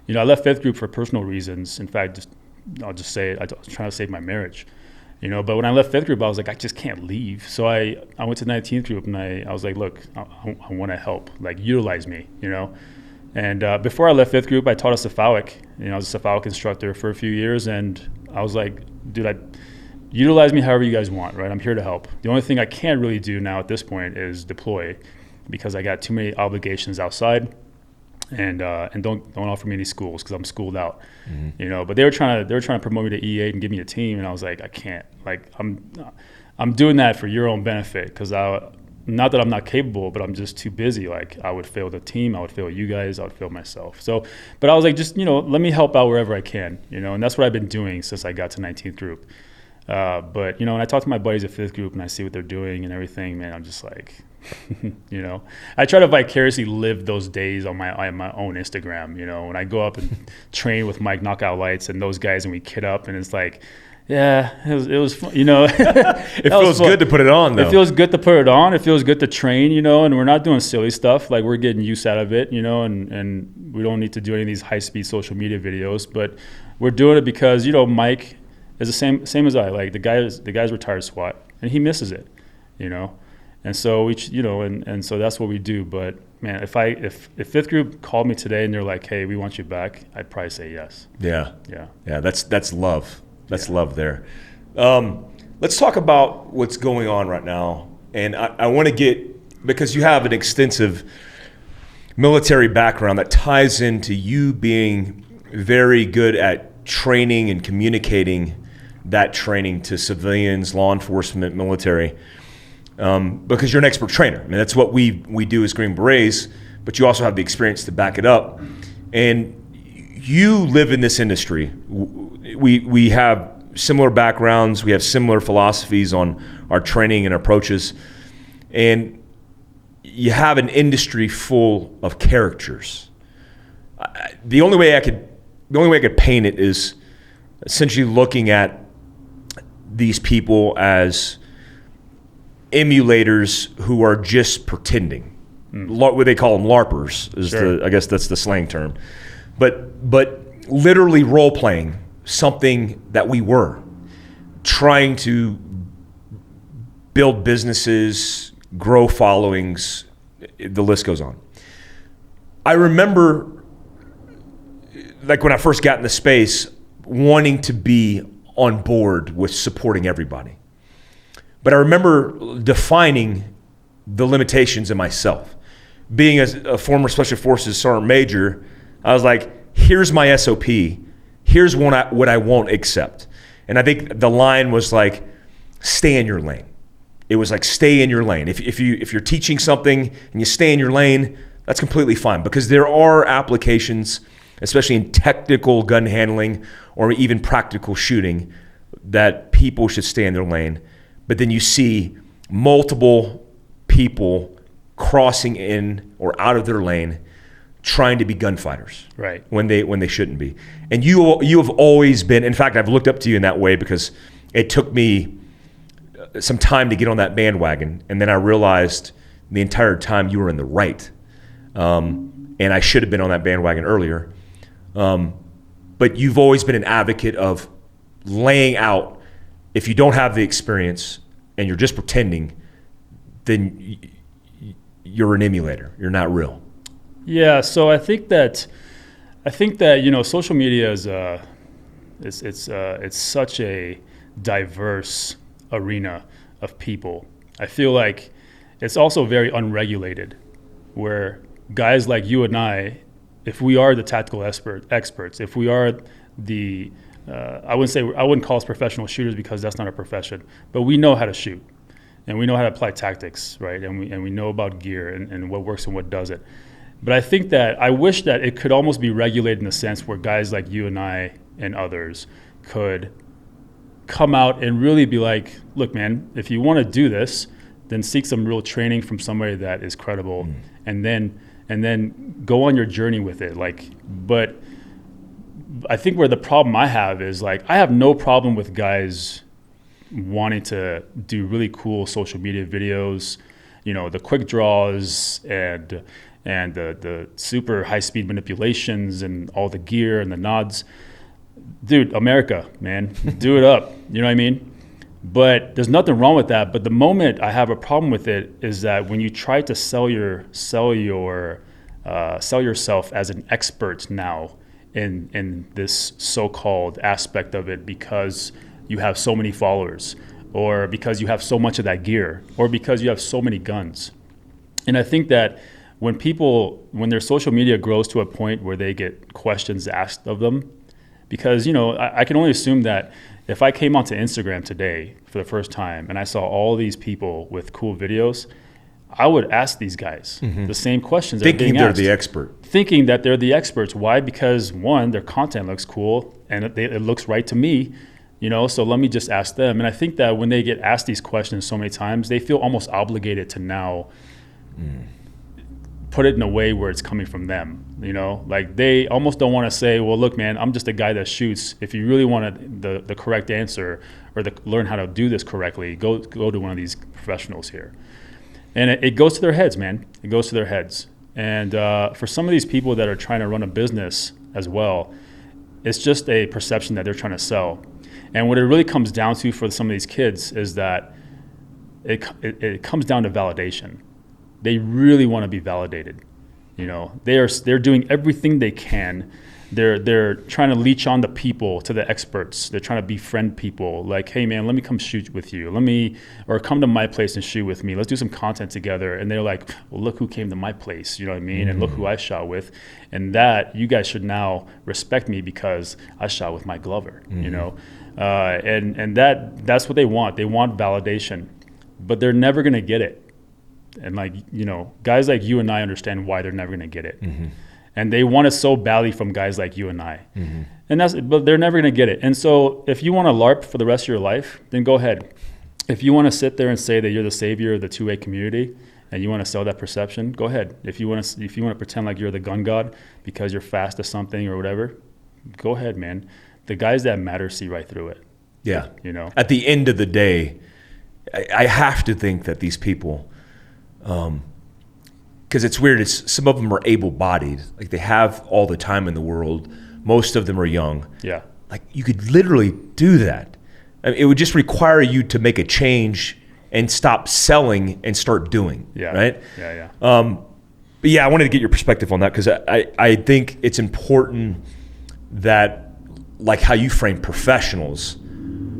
Speaker 2: I left Fifth Group for personal reasons. In fact, I'll just say it, I was trying to save my marriage. But when I left Fifth Group, I was like, I just can't leave. So I went to 19th Group, and I was like, look, I want to help, like, utilize me, And before I left Fifth Group, I taught a Cephalic. I was a Cephalic instructor for a few years, and I was like, dude, utilize me however you guys want, right? I'm here to help. The only thing I can't really do now at this point is deploy, because I got too many obligations outside, and don't offer me any schools because I'm schooled out, But they were trying to promote me to E8 and give me a team, and I was like, I can't. Like, I'm doing that for your own benefit, because not that I'm not capable, but I'm just too busy. Like, I would fail the team, I would fail you guys, I would fail myself. So, but I was like, just let me help out wherever I can, and that's what I've been doing since I got to 19th Group. But when I talk to my buddies at Fifth Group and I see what they're doing and everything, man, I'm just like, I try to vicariously live those days on my own Instagram. When I go up and train with Mike Knockout Lights and those guys, and we kid up, and it's like, yeah, it was fun,
Speaker 1: It feels good to put it on, though.
Speaker 2: It feels good to put it on. It feels good to train, and we're not doing silly stuff. Like, we're getting use out of it, and we don't need to do any of these high-speed social media videos, but we're doing it because, Mike is the same as I. Like, the guy's retired SWAT, and he misses it, and so we, and so that's what we do. But man, if Fifth Group called me today and they're like, "Hey, we want you back," I'd probably say yes.
Speaker 1: Yeah. That's love. That's love there. Let's talk about what's going on right now, and I want to get, because you have an extensive military background that ties into you being very good at training and communicating that training to civilians, law enforcement, military, because you're an expert trainer. I mean, that's what we do as Green Berets, but you also have the experience to back it up. And you live in this industry. We have similar backgrounds. We have similar philosophies on our training and approaches. And you have an industry full of characters. The only way I could paint it is essentially looking at these people as emulators who are just pretending. What they call them, LARPers, is I guess that's the slang term. But literally role playing something that we were, trying to build businesses, grow followings, the list goes on. I remember, like, when I first got in the space, wanting to be on board with supporting everybody. But I remember defining the limitations in myself. Being a former Special Forces Sergeant Major, I was like, here's my SOP. Here's what I won't accept. And I think the line was like, stay in your lane. It was like, stay in your lane. If you're teaching something and you stay in your lane, that's completely fine, because there are applications, especially in technical gun handling or even practical shooting, that people should stay in their lane. But then you see multiple people crossing in or out of their lane trying to be gunfighters,
Speaker 2: right,
Speaker 1: when they shouldn't be. And you have always been. In fact, I've looked up to you in that way because it took me some time to get on that bandwagon, and then I realized the entire time you were in the right, and I should have been on that bandwagon earlier. But you've always been an advocate of laying out, if you don't have the experience and you're just pretending, then you're an emulator. You're not real.
Speaker 2: Yeah. So I think that social media is it's such a diverse arena of people. I feel like it's also very unregulated, where guys like you and I, if we are the tactical experts, if we are the, I wouldn't call us professional shooters because that's not our profession, but we know how to shoot and we know how to apply tactics, right? And we know about gear and what works and what doesn't. But I wish that it could almost be regulated in the sense where guys like you and I and others could come out and really be like, look, man, if you want to do this, then seek some real training from somebody that is credible, and then go on your journey with it. But I think where the problem I have is, I have no problem with guys wanting to do really cool social media videos, the quick draws and the super high speed manipulations and all the gear and the nods. Dude, America, man, do it up. You know what I mean? But there's nothing wrong with that. But the moment I have a problem with it is that when you try to sell yourself as an expert now in this so-called aspect of it, because you have so many followers, or because you have so much of that gear, or because you have so many guns. And I think that when their social media grows to a point where they get questions asked of them, because I can only assume that if I came onto Instagram today for the first time and I saw all these people with cool videos, I would ask these guys the same questions.
Speaker 1: Thinking they're the expert.
Speaker 2: Thinking that they're the experts. Why? Because one, their content looks cool and it looks right to me, so let me just ask them. And I think that when they get asked these questions so many times, they feel almost obligated to now put it in a way where it's coming from them. They almost don't want to say, well, look, man, I'm just a guy that shoots. If you really want the correct answer or learn how to do this correctly, go to one of these professionals here. And it goes to their heads, man. It goes to their heads. And for some of these people that are trying to run a business as well, it's just a perception that they're trying to sell. And what it really comes down to for some of these kids is that it comes down to validation. They really want to be validated. They're doing everything they can. They're trying to leech on the people, to the experts. They're trying to befriend people. Like, hey man, let me come shoot with you. Or come to my place and shoot with me. Let's do some content together. And they're like, well, look who came to my place. You know what I mean? And look who I shot with. And that you guys should now respect me because I shot with Mike Glover. And that's what they want. They want validation, but they're never gonna get it. And guys like you and I understand why they're never going to get it. And they want it so badly from guys like you and I. But they're never going to get it. And so if you want to LARP for the rest of your life, then go ahead. If you want to sit there and say that you're the savior of the 2A community and you want to sell that perception, go ahead. If you want to pretend like you're the gun god because you're fast at something or whatever, go ahead, man. The guys that matter see right through it.
Speaker 1: Yeah. At the end of the day, I have to think that these people, because it's weird. Some of them are able-bodied, they have all the time in the world. Most of them are young.
Speaker 2: Yeah,
Speaker 1: you could literally do that. I mean, it would just require you to make a change and stop selling and start doing.
Speaker 2: Yeah,
Speaker 1: right.
Speaker 2: Yeah.
Speaker 1: But yeah, I wanted to get your perspective on that because I think it's important that, how you frame professionals,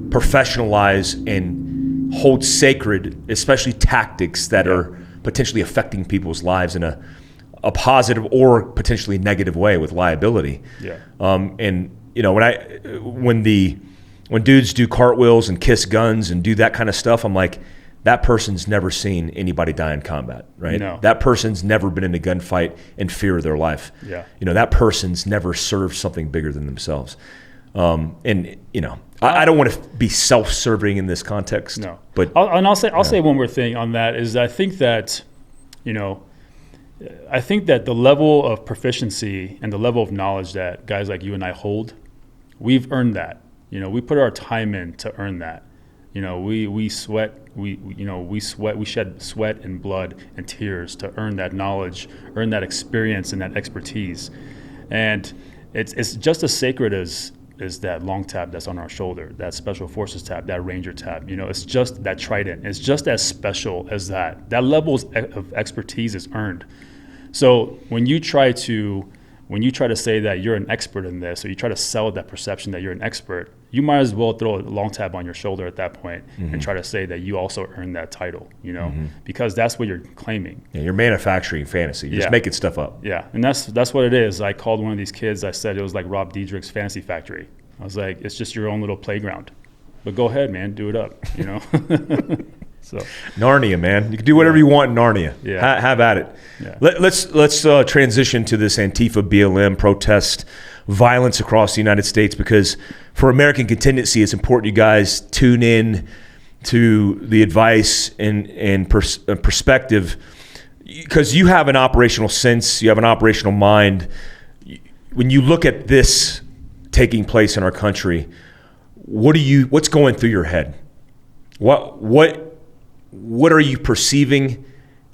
Speaker 1: professionalize and hold sacred, especially tactics that are potentially affecting people's lives in a positive or potentially negative way with liability.
Speaker 2: Yeah.
Speaker 1: And when dudes do cartwheels and kiss guns and do that kind of stuff, I'm like, that person's never seen anybody die in combat, right?
Speaker 2: No.
Speaker 1: That person's never been in a gunfight in fear of their life.
Speaker 2: Yeah.
Speaker 1: That person's never served something bigger than themselves. I don't want to be self-serving in this context.
Speaker 2: No,
Speaker 1: but
Speaker 2: I'll say one more thing on that is I think that, I think that the level of proficiency and the level of knowledge that guys like you and I hold, we've earned that. We put our time in to earn that. We sweat, we shed sweat and blood and tears to earn that knowledge, earn that experience and that expertise. And it's just as sacred as that long tab that's on our shoulder, that special forces tab, that ranger tab. It's just that trident. It's just as special as that. That level of expertise is earned. So when you try to say that you're an expert in this, or you try to sell that perception that you're an expert, you might as well throw a long tab on your shoulder at that point and try to say that you also earned that title, because that's what you're claiming.
Speaker 1: Yeah, you're manufacturing fantasy. You're just making stuff up.
Speaker 2: Yeah, and that's what it is. I called one of these kids, I said it was like Rob Diedrich's Fantasy Factory. I was like, it's just your own little playground. But go ahead, man, do it up, So
Speaker 1: Narnia, man. You can do whatever you want in Narnia.
Speaker 2: Yeah.
Speaker 1: Have at it.
Speaker 2: Yeah.
Speaker 1: Let's transition to this Antifa BLM protest violence across the United States, because for American Contingency, it's important you guys tune in to the advice and perspective, because you have an operational sense, you have an operational mind. When you look at this taking place in our country, what's going through your head? What are you perceiving,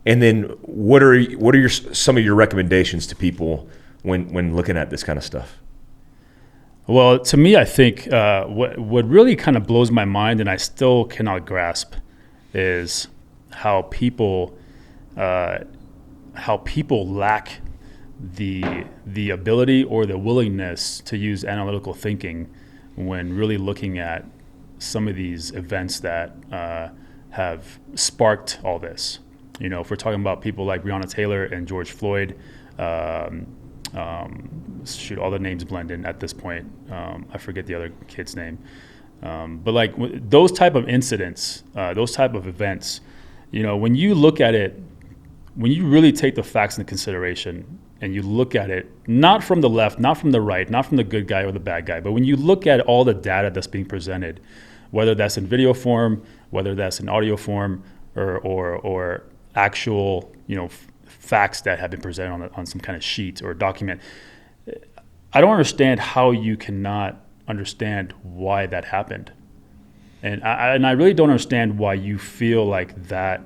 Speaker 1: and then what are some of your recommendations to people when looking at this kind of stuff?
Speaker 2: Well, to me, I think what really kind of blows my mind, and I still cannot grasp, is how people lack the ability or the willingness to use analytical thinking when really looking at some of these events that have sparked all this. If we're talking about people like Breonna Taylor and George Floyd, all the names blend in at this point. I forget the other kid's name. But like those type of incidents, those type of events, when you look at it, when you really take the facts into consideration and you look at it, not from the left, not from the right, not from the good guy or the bad guy, but when you look at all the data that's being presented, whether that's in video form, whether that's in audio form, or actual, facts that have been presented on some kind of sheet or document, I don't understand how you cannot understand why that happened, and I really don't understand why you feel like that,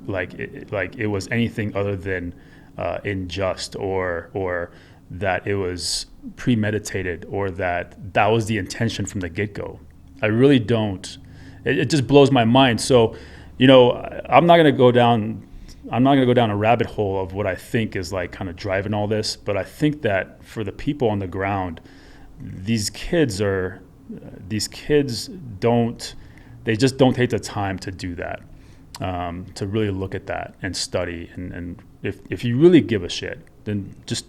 Speaker 2: like it was anything other than unjust, or that it was premeditated, or that was the intention from the get-go. I really don't. It just blows my mind. So, I'm not going to go down a rabbit hole of what I think is like kind of driving all this, but I think that for the people on the ground, these kids just don't take the time to do that, to really look at that and study. And if you really give a shit, then just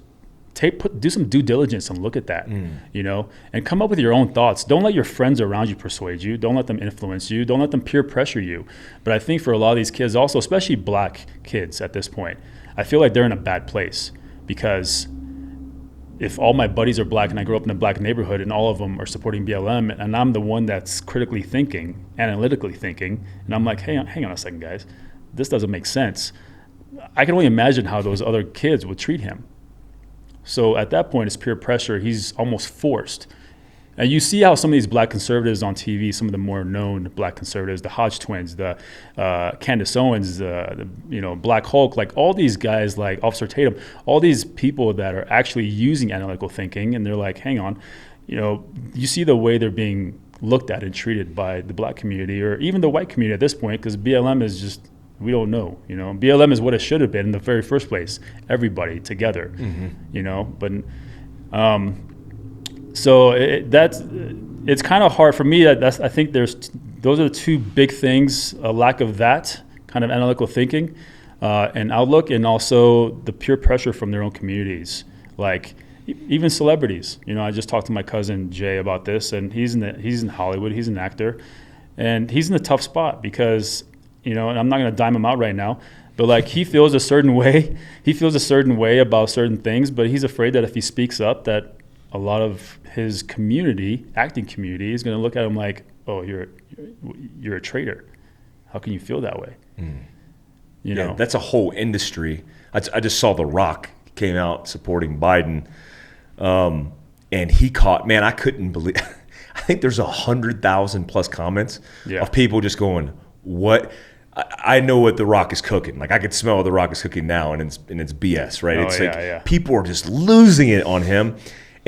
Speaker 2: do some due diligence and look at that, and come up with your own thoughts. Don't let your friends around you persuade you. Don't let them influence you. Don't let them peer pressure you. But I think for a lot of these kids also, especially black kids at this point, I feel like they're in a bad place, because if all my buddies are black and I grew up in a black neighborhood and all of them are supporting BLM, and I'm the one that's critically thinking, analytically thinking, and I'm like, hey, hang on a second, guys, this doesn't make sense. I can only imagine how those other kids would treat him. So at that point, it's peer pressure. He's almost forced. And you see how some of these black conservatives on TV, some of the more known black conservatives, the Hodge twins, the Candace Owens, the Black Hulk, like all these guys like Officer Tatum, all these people that are actually using analytical thinking, and they're like, hang on, you see the way they're being looked at and treated by the black community, or even the white community at this point, because BLM is just, we don't know, BLM is what it should have been in the very first place. Everybody together, but so it's kind of hard for me. I think those are the two big things: a lack of that kind of analytical thinking and outlook, and also the peer pressure from their own communities, like even celebrities. I just talked to my cousin Jay about this, and he's in Hollywood. He's an actor, and he's in a tough spot because. And I'm not going to dime him out right now, but like he feels a certain way. He feels a certain way about certain things, but he's afraid that if he speaks up, that a lot of his community, acting community, is going to look at him like, "Oh, you're a traitor. How can you feel that way?" You know,
Speaker 1: that's a whole industry. I just saw The Rock came out supporting Biden, and he caught. Man, I couldn't believe. I think there's 100,000 plus comments of people just going, "What?" I know what The Rock is cooking. Like I could smell what The Rock is cooking now, and it's BS, right? It's people are just losing it on him,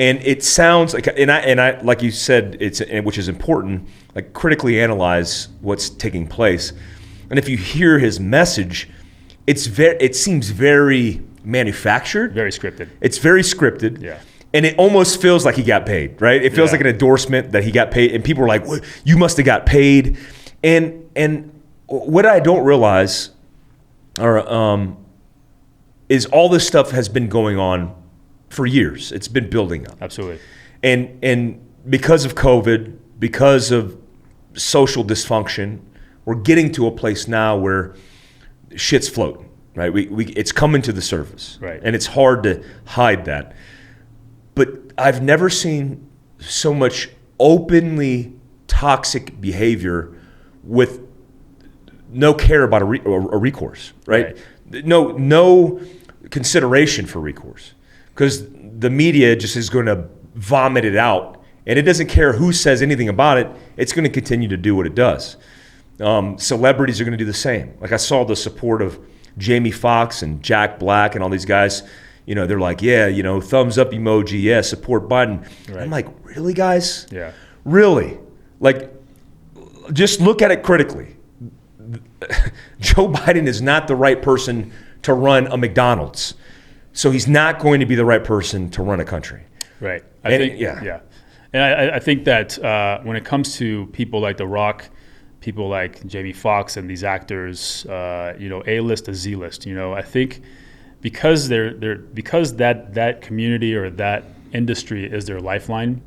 Speaker 1: and it sounds like, and I like you said, which is important. Like critically analyze what's taking place, and if you hear his message, it seems very manufactured,
Speaker 2: very scripted.
Speaker 1: It's very scripted,
Speaker 2: yeah.
Speaker 1: And it almost feels like he got paid, right? It feels like an endorsement that he got paid, and people are like, "What? You must have got paid," and what I don't realize is all this stuff has been going on for years. It's been building up.
Speaker 2: Absolutely.
Speaker 1: And because of COVID, because of social dysfunction, we're getting to a place now where shit's floating, right? It's coming to the surface.
Speaker 2: Right.
Speaker 1: And it's hard to hide that. But I've never seen so much openly toxic behavior with no care about a recourse, right? No consideration for recourse, because the media just is going to vomit it out, and it doesn't care who says anything about it. It's going to continue to do what it does. Celebrities are going to do the same. Like I saw the support of Jamie Foxx and Jack Black and all these guys. You know, they're like, yeah, you know, thumbs up emoji, yeah, support Biden. Right. I'm like, really, guys?
Speaker 2: Yeah.
Speaker 1: Really? Like, just look at it critically. Joe Biden is not the right person to run a McDonald's. So he's not going to be the right person to run a country.
Speaker 2: Right. I think. And I think that when it comes to people like The Rock, people like Jamie Foxx and these actors, A-list to Z-list, I think because because that community or that industry is their lifeline,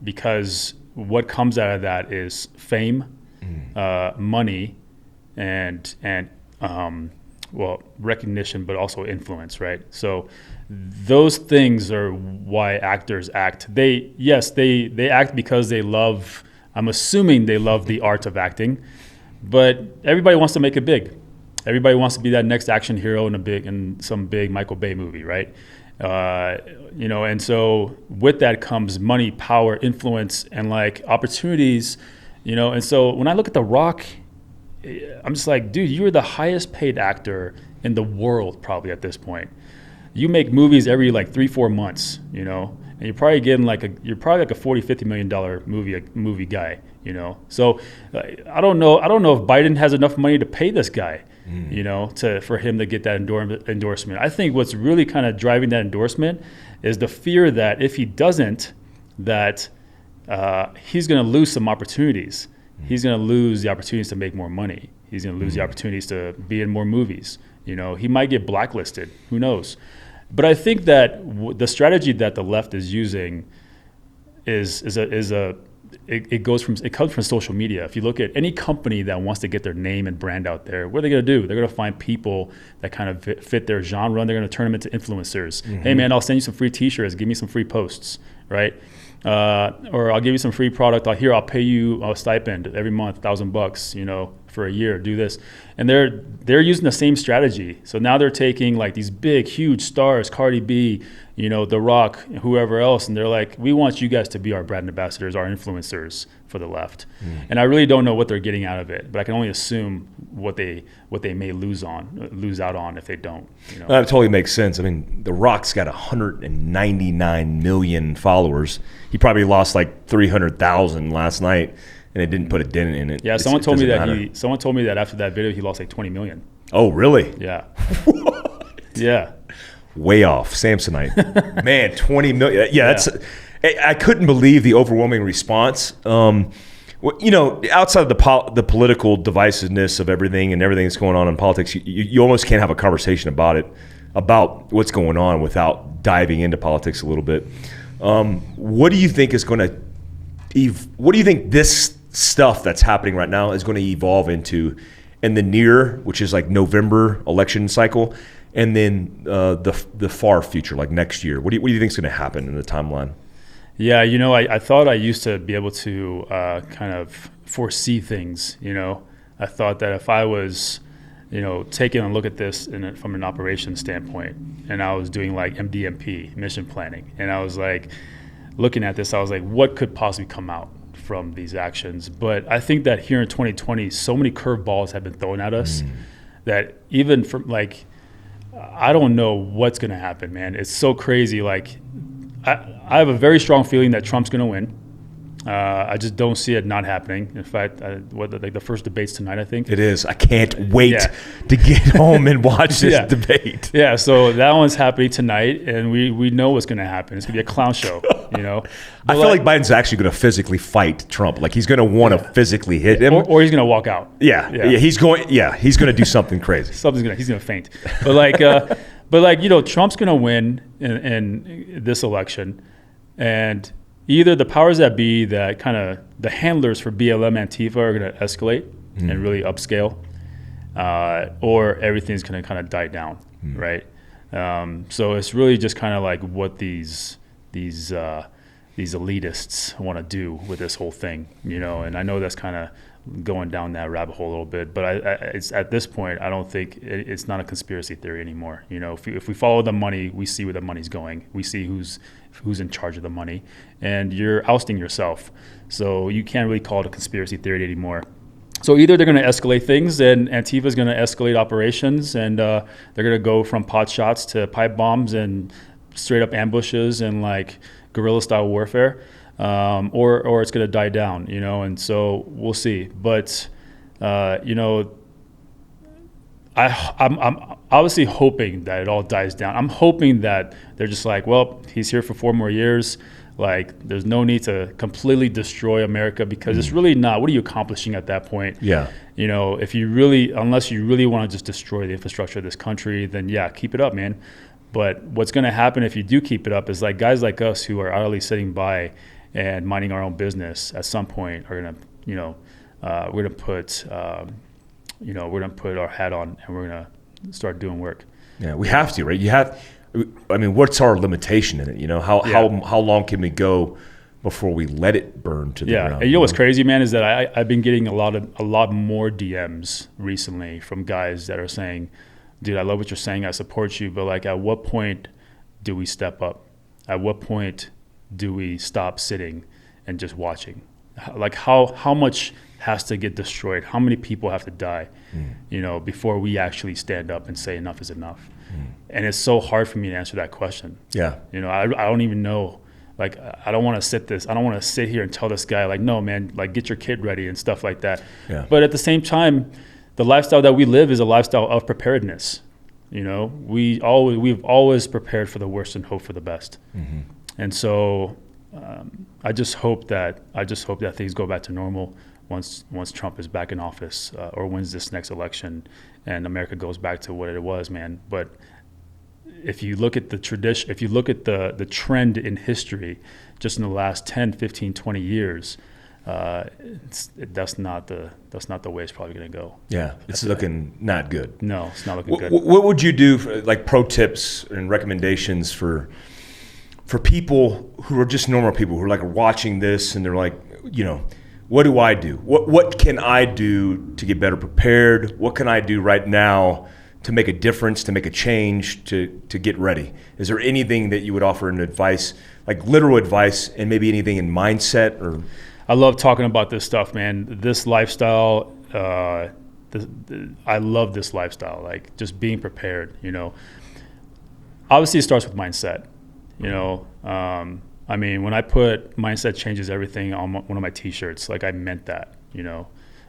Speaker 2: because what comes out of that is fame, money, and recognition, but also influence, right? So those things are why actors act. They act because they love. I'm assuming they love the art of acting, but everybody wants to make it big. Everybody wants to be that next action hero in some big Michael Bay movie, right? And so with that comes money, power, influence, and like opportunities, And so when I look at The Rock, I'm just like, dude, you're the highest paid actor in the world probably at this point. You make movies every like 3-4 months, and you're probably getting like a $40-50 million movie guy, So I don't know if Biden has enough money to pay this guy, for him to get that endorsement. I think what's really kind of driving that endorsement is the fear that if he doesn't, that he's going to lose some opportunities. He's going to lose the opportunities to make more money. He's going to lose the opportunities to be in more movies. He might get blacklisted. Who knows? But I think that the strategy that the left is using it comes from social media. If you look at any company that wants to get their name and brand out there, what are they going to do? They're going to find people that kind of fit their genre, and they're going to turn them into influencers. Mm-hmm. Hey man, I'll send you some free T-shirts. Give me some free posts, right? Or I'll give you some free product. I'll pay you a stipend every month, $1,000, for a year. Do this, and they're using the same strategy. So now they're taking like these big, huge stars, Cardi B, The Rock, whoever else, and they're like, we want you guys to be our brand ambassadors, our influencers for the left. And I really don't know what they're getting out of it, but I can only assume what they may lose out on if they don't.
Speaker 1: That totally makes sense. I mean, The Rock's got 199 million followers. He probably lost like 300,000 last night, and it didn't put a dent in it.
Speaker 2: Yeah, someone told me that after that video he lost like 20 million.
Speaker 1: Oh, really?
Speaker 2: Yeah.
Speaker 1: What?
Speaker 2: Yeah.
Speaker 1: Way off, Samsonite. Man, 20 million. Yeah, that's. I couldn't believe the overwhelming response. Outside of the political divisiveness of everything and everything that's going on in politics, you almost can't have a conversation about it, about what's going on without diving into politics a little bit. What do you think is going to? What do you think this stuff that's happening right now is going to evolve into in the near, which is like November election cycle, and then the far future, like next year? What do you think is going to happen in the timeline?
Speaker 2: Yeah, I thought I used to be able to kind of foresee things. I thought that if I was taking a look at this from an operations standpoint, and I was doing like MDMP, mission planning, and I was like looking at this, I was like, what could possibly come out from these actions? But I think that here in 2020, so many curveballs have been thrown at us that even from like, I don't know what's going to happen, man. It's so crazy. Like, I have a very strong feeling that Trump's going to win. I just don't see it not happening. In fact, the first debate's tonight, I think.
Speaker 1: It is. I can't wait to get home and watch this debate.
Speaker 2: Yeah, so that one's happening tonight, and we know what's going to happen. It's going to be a clown show,
Speaker 1: I feel like Biden's actually going to physically fight Trump. Like, he's going to want to physically hit him.
Speaker 2: Or he's going to walk out.
Speaker 1: Yeah, he's going to do something crazy.
Speaker 2: He's going to faint. But Trump's going to win in this election, and either the powers that be, that kind of the handlers for BLM Antifa, are going to escalate and really upscale, or everything's going to kind of die down, right? So it's really just kind of like what these elitists want to do with this whole thing, And I know that's kind of going down that rabbit hole a little bit, but it's at this point, I don't think it's not a conspiracy theory anymore. If we follow the money, we see where the money's going. We see who's in charge of the money, and you're ousting yourself. So you can't really call it a conspiracy theory anymore. So either they're going to escalate things, and Antifa is going to escalate operations, and they're going to go from pot shots to pipe bombs and straight up ambushes and like guerrilla style warfare, or it's going to die down, and so we'll see. But I'm obviously hoping that it all dies down. I'm hoping that they're just like, well, he's here for 4 more years. Like, there's no need to completely destroy America, because it's really not. What are you accomplishing at that point?
Speaker 1: Yeah.
Speaker 2: If you really, unless you really want to just destroy the infrastructure of this country, then keep it up, man. But what's going to happen if you do keep it up is like guys like us who are idly sitting by and minding our own business at some point are going to, we're going to put our hat on and we're going to start doing work.
Speaker 1: Yeah, we have to, right? What's our limitation in it? How long can we go before we let it burn to the ground?
Speaker 2: And what's crazy, man, is that I've been getting a lot more DMs recently from guys that are saying, dude, I love what you're saying. I support you. But like, at what point do we step up? At what point do we stop sitting and just watching? Like, how much has to get destroyed? How many people have to die, before we actually stand up and say enough is enough? And it's so hard for me to answer that question.
Speaker 1: Yeah.
Speaker 2: I don't even know. Like, I don't want to sit here and tell this guy, like, no, man, like, get your kid ready and stuff like that. Yeah. But at the same time, the lifestyle that we live is a lifestyle of preparedness. We've always prepared for the worst and hope for the best. And so I just hope that things go back to normal once Trump is back in office, or wins this next election, and America goes back to what it was, man. But if you look at the tradition, if you look at the trend in history, just in the last 10, 15, 20 years, that's not the way it's probably going to go.
Speaker 1: Yeah, it's looking not good.
Speaker 2: No, it's not looking good.
Speaker 1: What would you do for, like, pro tips and recommendations for people who are just normal people who are like watching this and they're like, what do I do? What can I do to get better prepared? What can I do right now to make a difference, to make a change, to get ready? Is there anything that you would offer in advice, like literal advice, and maybe anything in mindset? Or
Speaker 2: I love talking about this stuff, man. This lifestyle, I love this lifestyle, like just being prepared, Obviously, it starts with mindset, when I put mindset changes everything on one of my T-shirts, like, I meant that,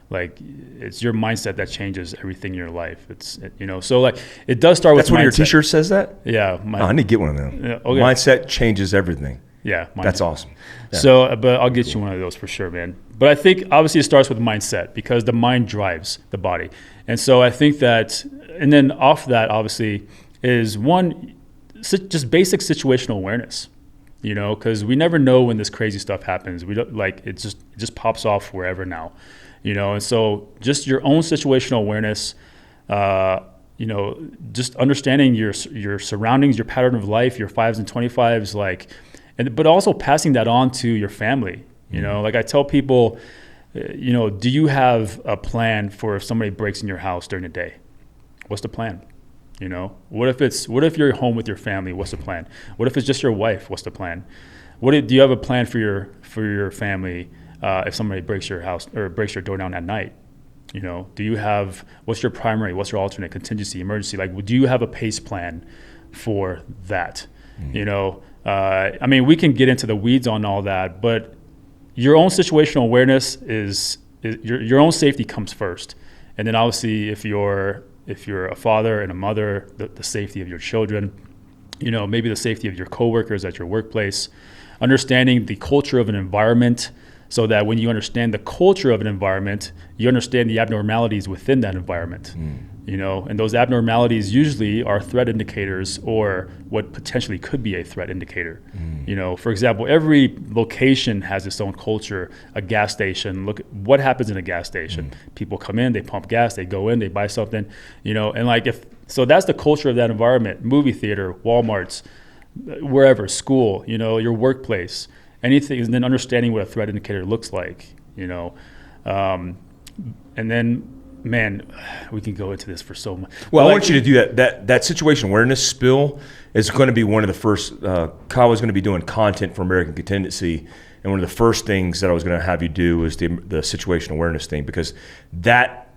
Speaker 2: like, it's your mindset that changes everything in your life. So like, it does start with mindset.
Speaker 1: That's one of your T-shirts says that?
Speaker 2: Yeah.
Speaker 1: I need to get one of them.
Speaker 2: Yeah, okay.
Speaker 1: Mindset changes everything.
Speaker 2: Yeah.
Speaker 1: That's awesome. Yeah.
Speaker 2: So, but I'll get you one of those for sure, man. But I think obviously it starts with mindset, because the mind drives the body. And so I think that, and then off that obviously is one, just basic situational awareness, because we never know when this crazy stuff happens. We don't, like, it just pops off wherever now, and so just your own situational awareness, just understanding your surroundings, your pattern of life, your 5s and 25s, like, but also passing that on to your family. Like, I tell people, do you have a plan for if somebody breaks in your house during the day? What's the plan? You know, what if you're home with your family? What's the plan? What if it's just your wife? What's the plan? Do you have a plan for your family if somebody breaks your house or breaks your door down at night? You know, what's your primary, what's your alternate, contingency, emergency? Like, do you have a pace plan for that? You know, I mean, we can get into the weeds on all that, but your own situational awareness is your own safety comes first. And then obviously if you're a father and a mother, the safety of your children, you know, maybe the safety of your coworkers at your workplace, understanding the culture of an environment, so that when you understand the culture of an environment, you understand the abnormalities within that environment. You know, and those abnormalities usually are threat indicators or what potentially could be a threat indicator. You know, for example, every location has its own culture. A gas station, look at what happens in a gas station. People come in, they pump gas, they go in, they buy something, you know, and like so that's the culture of that environment. Movie theater, Walmart's, wherever, school, you know, your workplace, anything, and then understanding what a threat indicator looks like, you know. And then, man, we can go into this for so much.
Speaker 1: Well, I want you to do that situation awareness spill is going to be one of the first. Kawa is going to be doing content for American Contingency, and one of the first things that I was going to have you do is the situational awareness thing, because that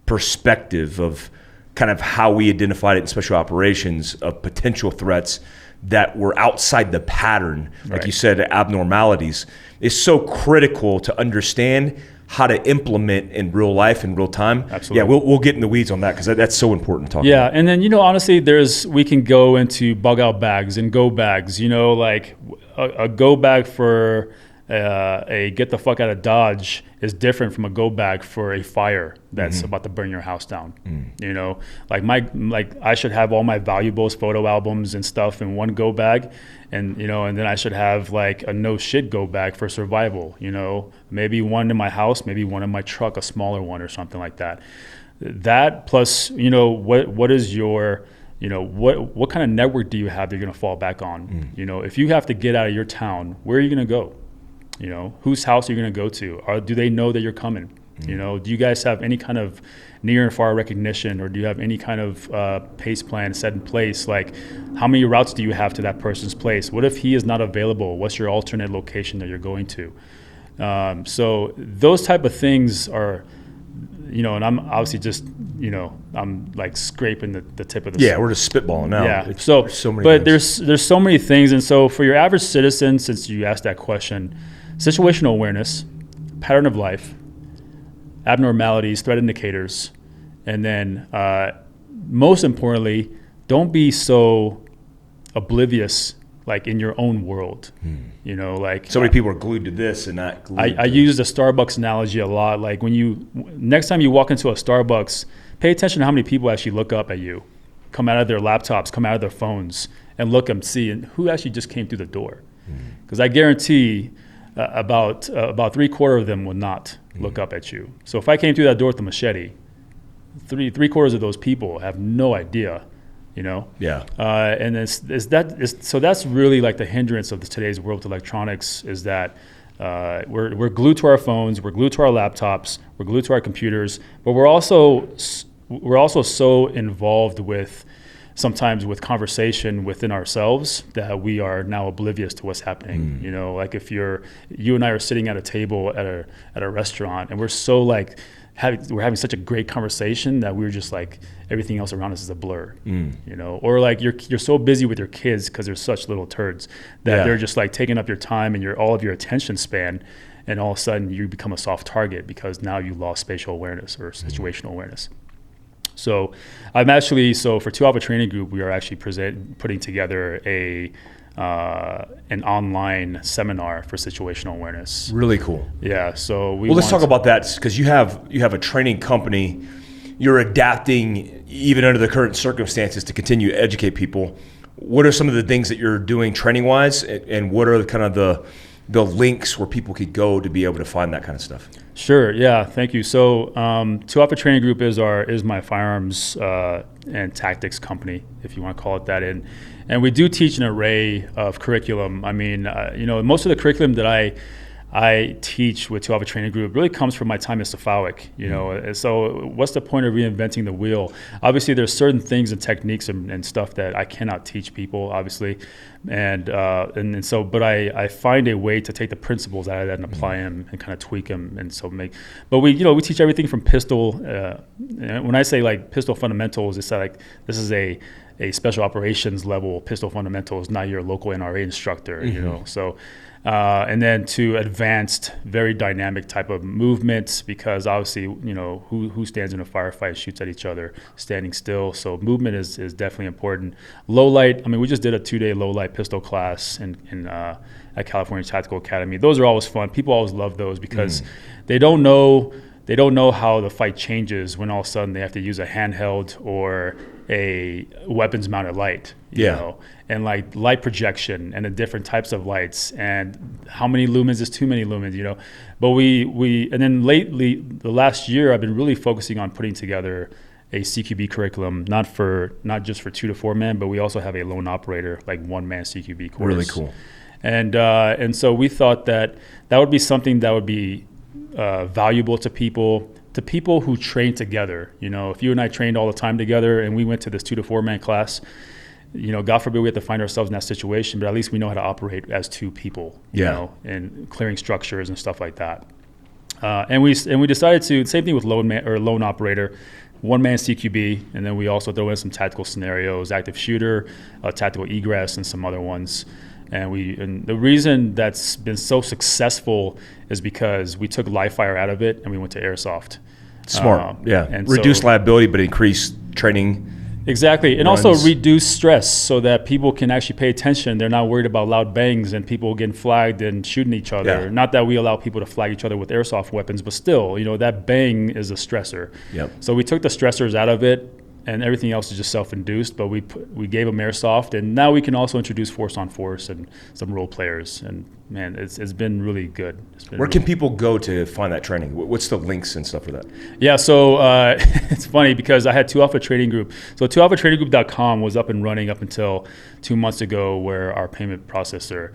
Speaker 1: perspective of kind of how we identified it in special operations of potential threats that were outside the pattern, like you said, abnormalities, is so critical to understand how to implement in real life, in real time.
Speaker 2: Absolutely.
Speaker 1: Yeah, we'll get in the weeds on that, because that's so important to talk about.
Speaker 2: Yeah, and then, you know, honestly, we can go into bug out bags and go bags, you know, like a go bag for a get the fuck out of Dodge is different from a go bag for a fire that's about to burn your house down. You know, like I should have all my valuables, photo albums and stuff in one go bag, and you know, and then I should have like a no shit go bag for survival. You know, maybe one in my house, maybe one in my truck, a smaller one or something like that. That plus, you know, what is your, you know, what kind of network do you have that you're gonna fall back on? You know, if you have to get out of your town, where are you gonna go? You know, whose house are you going to go to? Do they know that you're coming? You know, do you guys have any kind of near and far recognition, or do you have any kind of pace plan set in place? Like, how many routes do you have to that person's place? What if he is not available? What's your alternate location that you're going to? So those type of things are, you know, and I'm obviously just, you know, I'm like scraping the tip of the.
Speaker 1: Yeah, we're just spitballing now.
Speaker 2: Yeah.
Speaker 1: There's
Speaker 2: so
Speaker 1: many
Speaker 2: but
Speaker 1: things.
Speaker 2: there's so many things, and so for your average citizen, since you asked that question, situational awareness, pattern of life, abnormalities, threat indicators, and then most importantly, don't be so oblivious, like in your own world. You know, like
Speaker 1: So many people are glued to this and not glued
Speaker 2: I use the Starbucks analogy a lot. Like next time you walk into a Starbucks, pay attention to how many people actually look up at you, come out of their laptops, come out of their phones, and look and see and who actually just came through the door. Because I guarantee about 3/4 of them will not look up at you. So if I came through that door with a machete, three-quarters of those people have no idea, you know?
Speaker 1: Yeah.
Speaker 2: And so that's really like the hindrance of today's world with electronics, is that we're glued to our phones, we're glued to our laptops, we're glued to our computers, but we're also so involved with sometimes with conversation within ourselves that we are now oblivious to what's happening. You know, like if you and I are sitting at a table at a restaurant, and we're so like we're having such a great conversation that we're just like everything else around us is a blur. You know, or like you're so busy with your kids because they're such little turds that they're just like taking up your time and all of your attention span, and all of a sudden you become a soft target because now you lost spatial awareness or situational awareness. So for 2 Alpha Training Group, we are actually putting together an online seminar for situational awareness.
Speaker 1: Really cool.
Speaker 2: Yeah. So
Speaker 1: let's talk about that, because you have a training company. You're adapting even under the current circumstances to continue to educate people. What are some of the things that you're doing training wise, and what are kind of the links where people could go to be able to find that kind of stuff?
Speaker 2: Sure. Yeah. Thank you. So, 2 Alpha Training Group is my firearms and tactics company, if you want to call it that. And we do teach an array of curriculum. I mean, you know, most of the curriculum that I teach with 2 Alpha Training Group really comes from my time at Cephalic, And so what's the point of reinventing the wheel? Obviously, there's certain things and techniques and stuff that I cannot teach people, obviously. And so, but I find a way to take the principles out of that and apply them and kind of tweak them. And so but we teach everything from pistol. When I say like pistol fundamentals, it's like, this is a special operations level pistol fundamentals, not your local NRA instructor, so. And then to advanced, very dynamic type of movements, because obviously, who stands in a firefight shoots at each other standing still. So movement is definitely important. Low light, we just did a 2-day low light pistol class at California Tactical Academy. Those are always fun. People always love those because they don't know how the fight changes when all of a sudden they have to use a handheld or a weapons mounted light, you know, and like light projection and the different types of lights and how many lumens is too many lumens, But and then lately, the last year, I've been really focusing on putting together a CQB curriculum, not just for 2 to 4 men, but we also have a lone operator, like 1-man CQB course.
Speaker 1: Really cool.
Speaker 2: And so we thought that would be something that would be valuable to people who train together. If you and I trained all the time together and we went to this 2 to 4 man class, God forbid we have to find ourselves in that situation, but at least we know how to operate as 2 people, and clearing structures and stuff like that. And we decided to, same thing with lone operator, 1-man CQB, and then we also throw in some tactical scenarios, active shooter, tactical egress, and some other ones. And the reason that's been so successful is because we took live fire out of it and we went to airsoft.
Speaker 1: Smart, and reduce liability, but increase training.
Speaker 2: Exactly, and
Speaker 1: runs.
Speaker 2: also reduce stress so that people can actually pay attention. They're not worried about loud bangs and people getting flagged and shooting each other.
Speaker 1: Yeah.
Speaker 2: Not that we allow people to flag each other with airsoft weapons, but still, that bang is a stressor.
Speaker 1: Yep.
Speaker 2: So we took the stressors out of it, and everything else is just self-induced, but we gave them airsoft, and now we can also introduce force on force and some role players, and man, it's been really good.
Speaker 1: Where can people go to find that training? What's the links and stuff for that?
Speaker 2: Yeah, so it's funny because I had 2 Alpha Training Group. So 2alphatraininggroup.com was up and running up until 2 months ago, where our payment processor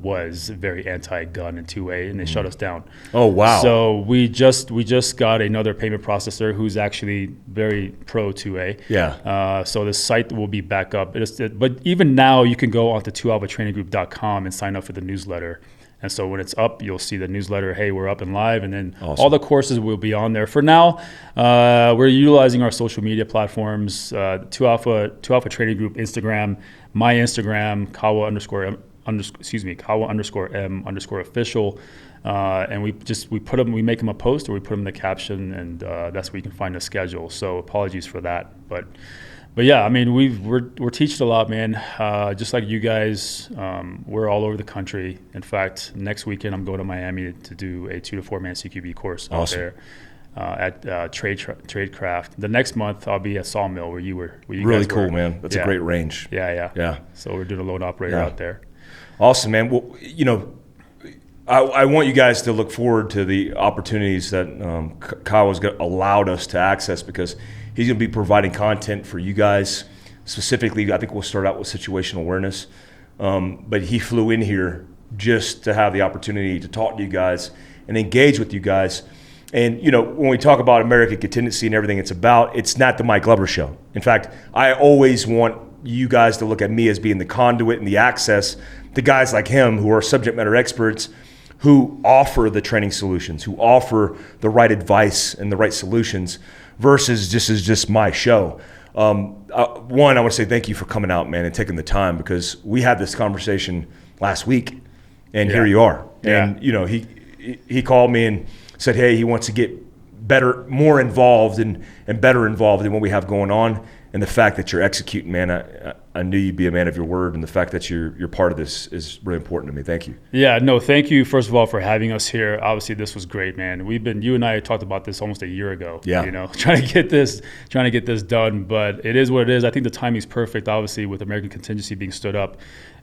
Speaker 2: was very anti-gun and 2A, and they shut us down.
Speaker 1: Oh, wow.
Speaker 2: So we just got another payment processor who's actually very pro 2A.
Speaker 1: Yeah.
Speaker 2: So the site will be back up. But even now, you can go onto 2alphatraininggroup.com and sign up for the newsletter. And so when it's up, you'll see the newsletter, hey, we're up and live, and then all the courses will be on there. For now, we're utilizing our social media platforms, 2 Alpha Training Group Instagram, my Instagram, Kawa _M _official. And we make them a post, or we put them in the caption, and that's where you can find the schedule. So apologies for that, but yeah, we're teaching a lot, man. Just like you guys, we're all over the country. In fact, next weekend I'm going to Miami to do a 2 to 4 man CQB course out there at Tradecraft. The next month I'll be at Sawmill, where you
Speaker 1: really
Speaker 2: guys
Speaker 1: cool,
Speaker 2: were.
Speaker 1: man. That's a great range.
Speaker 2: Yeah. So we're doing a lone operator out there.
Speaker 1: Awesome, man. Well, I want you guys to look forward to the opportunities that Kawa's allowed us to access, because he's going to be providing content for you guys. Specifically, I think we'll start out with situational awareness. But he flew in here just to have the opportunity to talk to you guys and engage with you guys. And, when we talk about American Contingency and everything it's about, it's not the Mike Glover show. In fact, I always want you guys to look at me as being the conduit and the access to guys like him who are subject matter experts, who offer the training solutions, who offer the right advice and the right solutions, versus this is just my show. One, I want to say thank you for coming out, man, and taking the time, because we had this conversation last week, and here you are.
Speaker 2: Yeah.
Speaker 1: And he called me and said, hey, he wants to get more involved and better involved in what we have going on. And the fact that you're executing, man, I knew you'd be a man of your word, and the fact that you're part of this is really important to me. Thank you.
Speaker 2: Yeah, no, thank you, first of all, for having us here. Obviously, this was great, man. You and I talked about this almost a year ago.
Speaker 1: Yeah.
Speaker 2: Trying to get this done, but it is what it is. I think the timing's perfect, obviously, with American Contingency being stood up.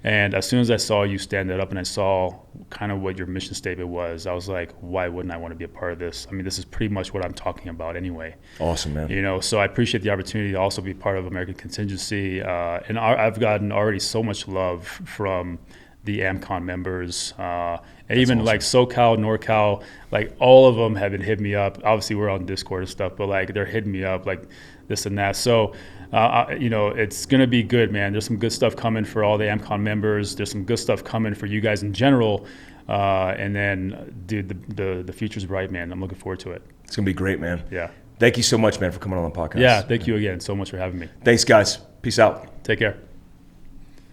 Speaker 2: And as soon as I saw you stand it up and I saw kind of what your mission statement was, I was like, why wouldn't I want to be a part of this? This is pretty much what I'm talking about anyway.
Speaker 1: Awesome, man.
Speaker 2: So I appreciate the opportunity to also be part of American Contingency. And I've gotten already so much love from the AmCon members, and even awesome. Like SoCal, NorCal, like all of them have been hitting me up. Obviously, we're on Discord and stuff, but like they're hitting me up like this and that. So, it's gonna be good, man. There's some good stuff coming for all the AmCon members. There's some good stuff coming for you guys in general. And then, dude, the future's bright, man. I'm looking forward to it.
Speaker 1: It's gonna be great, man.
Speaker 2: Yeah.
Speaker 1: Thank you so much, man, for coming on the podcast.
Speaker 2: Yeah, thank you again so much for having me.
Speaker 1: Thanks, guys. Peace out.
Speaker 2: Take care.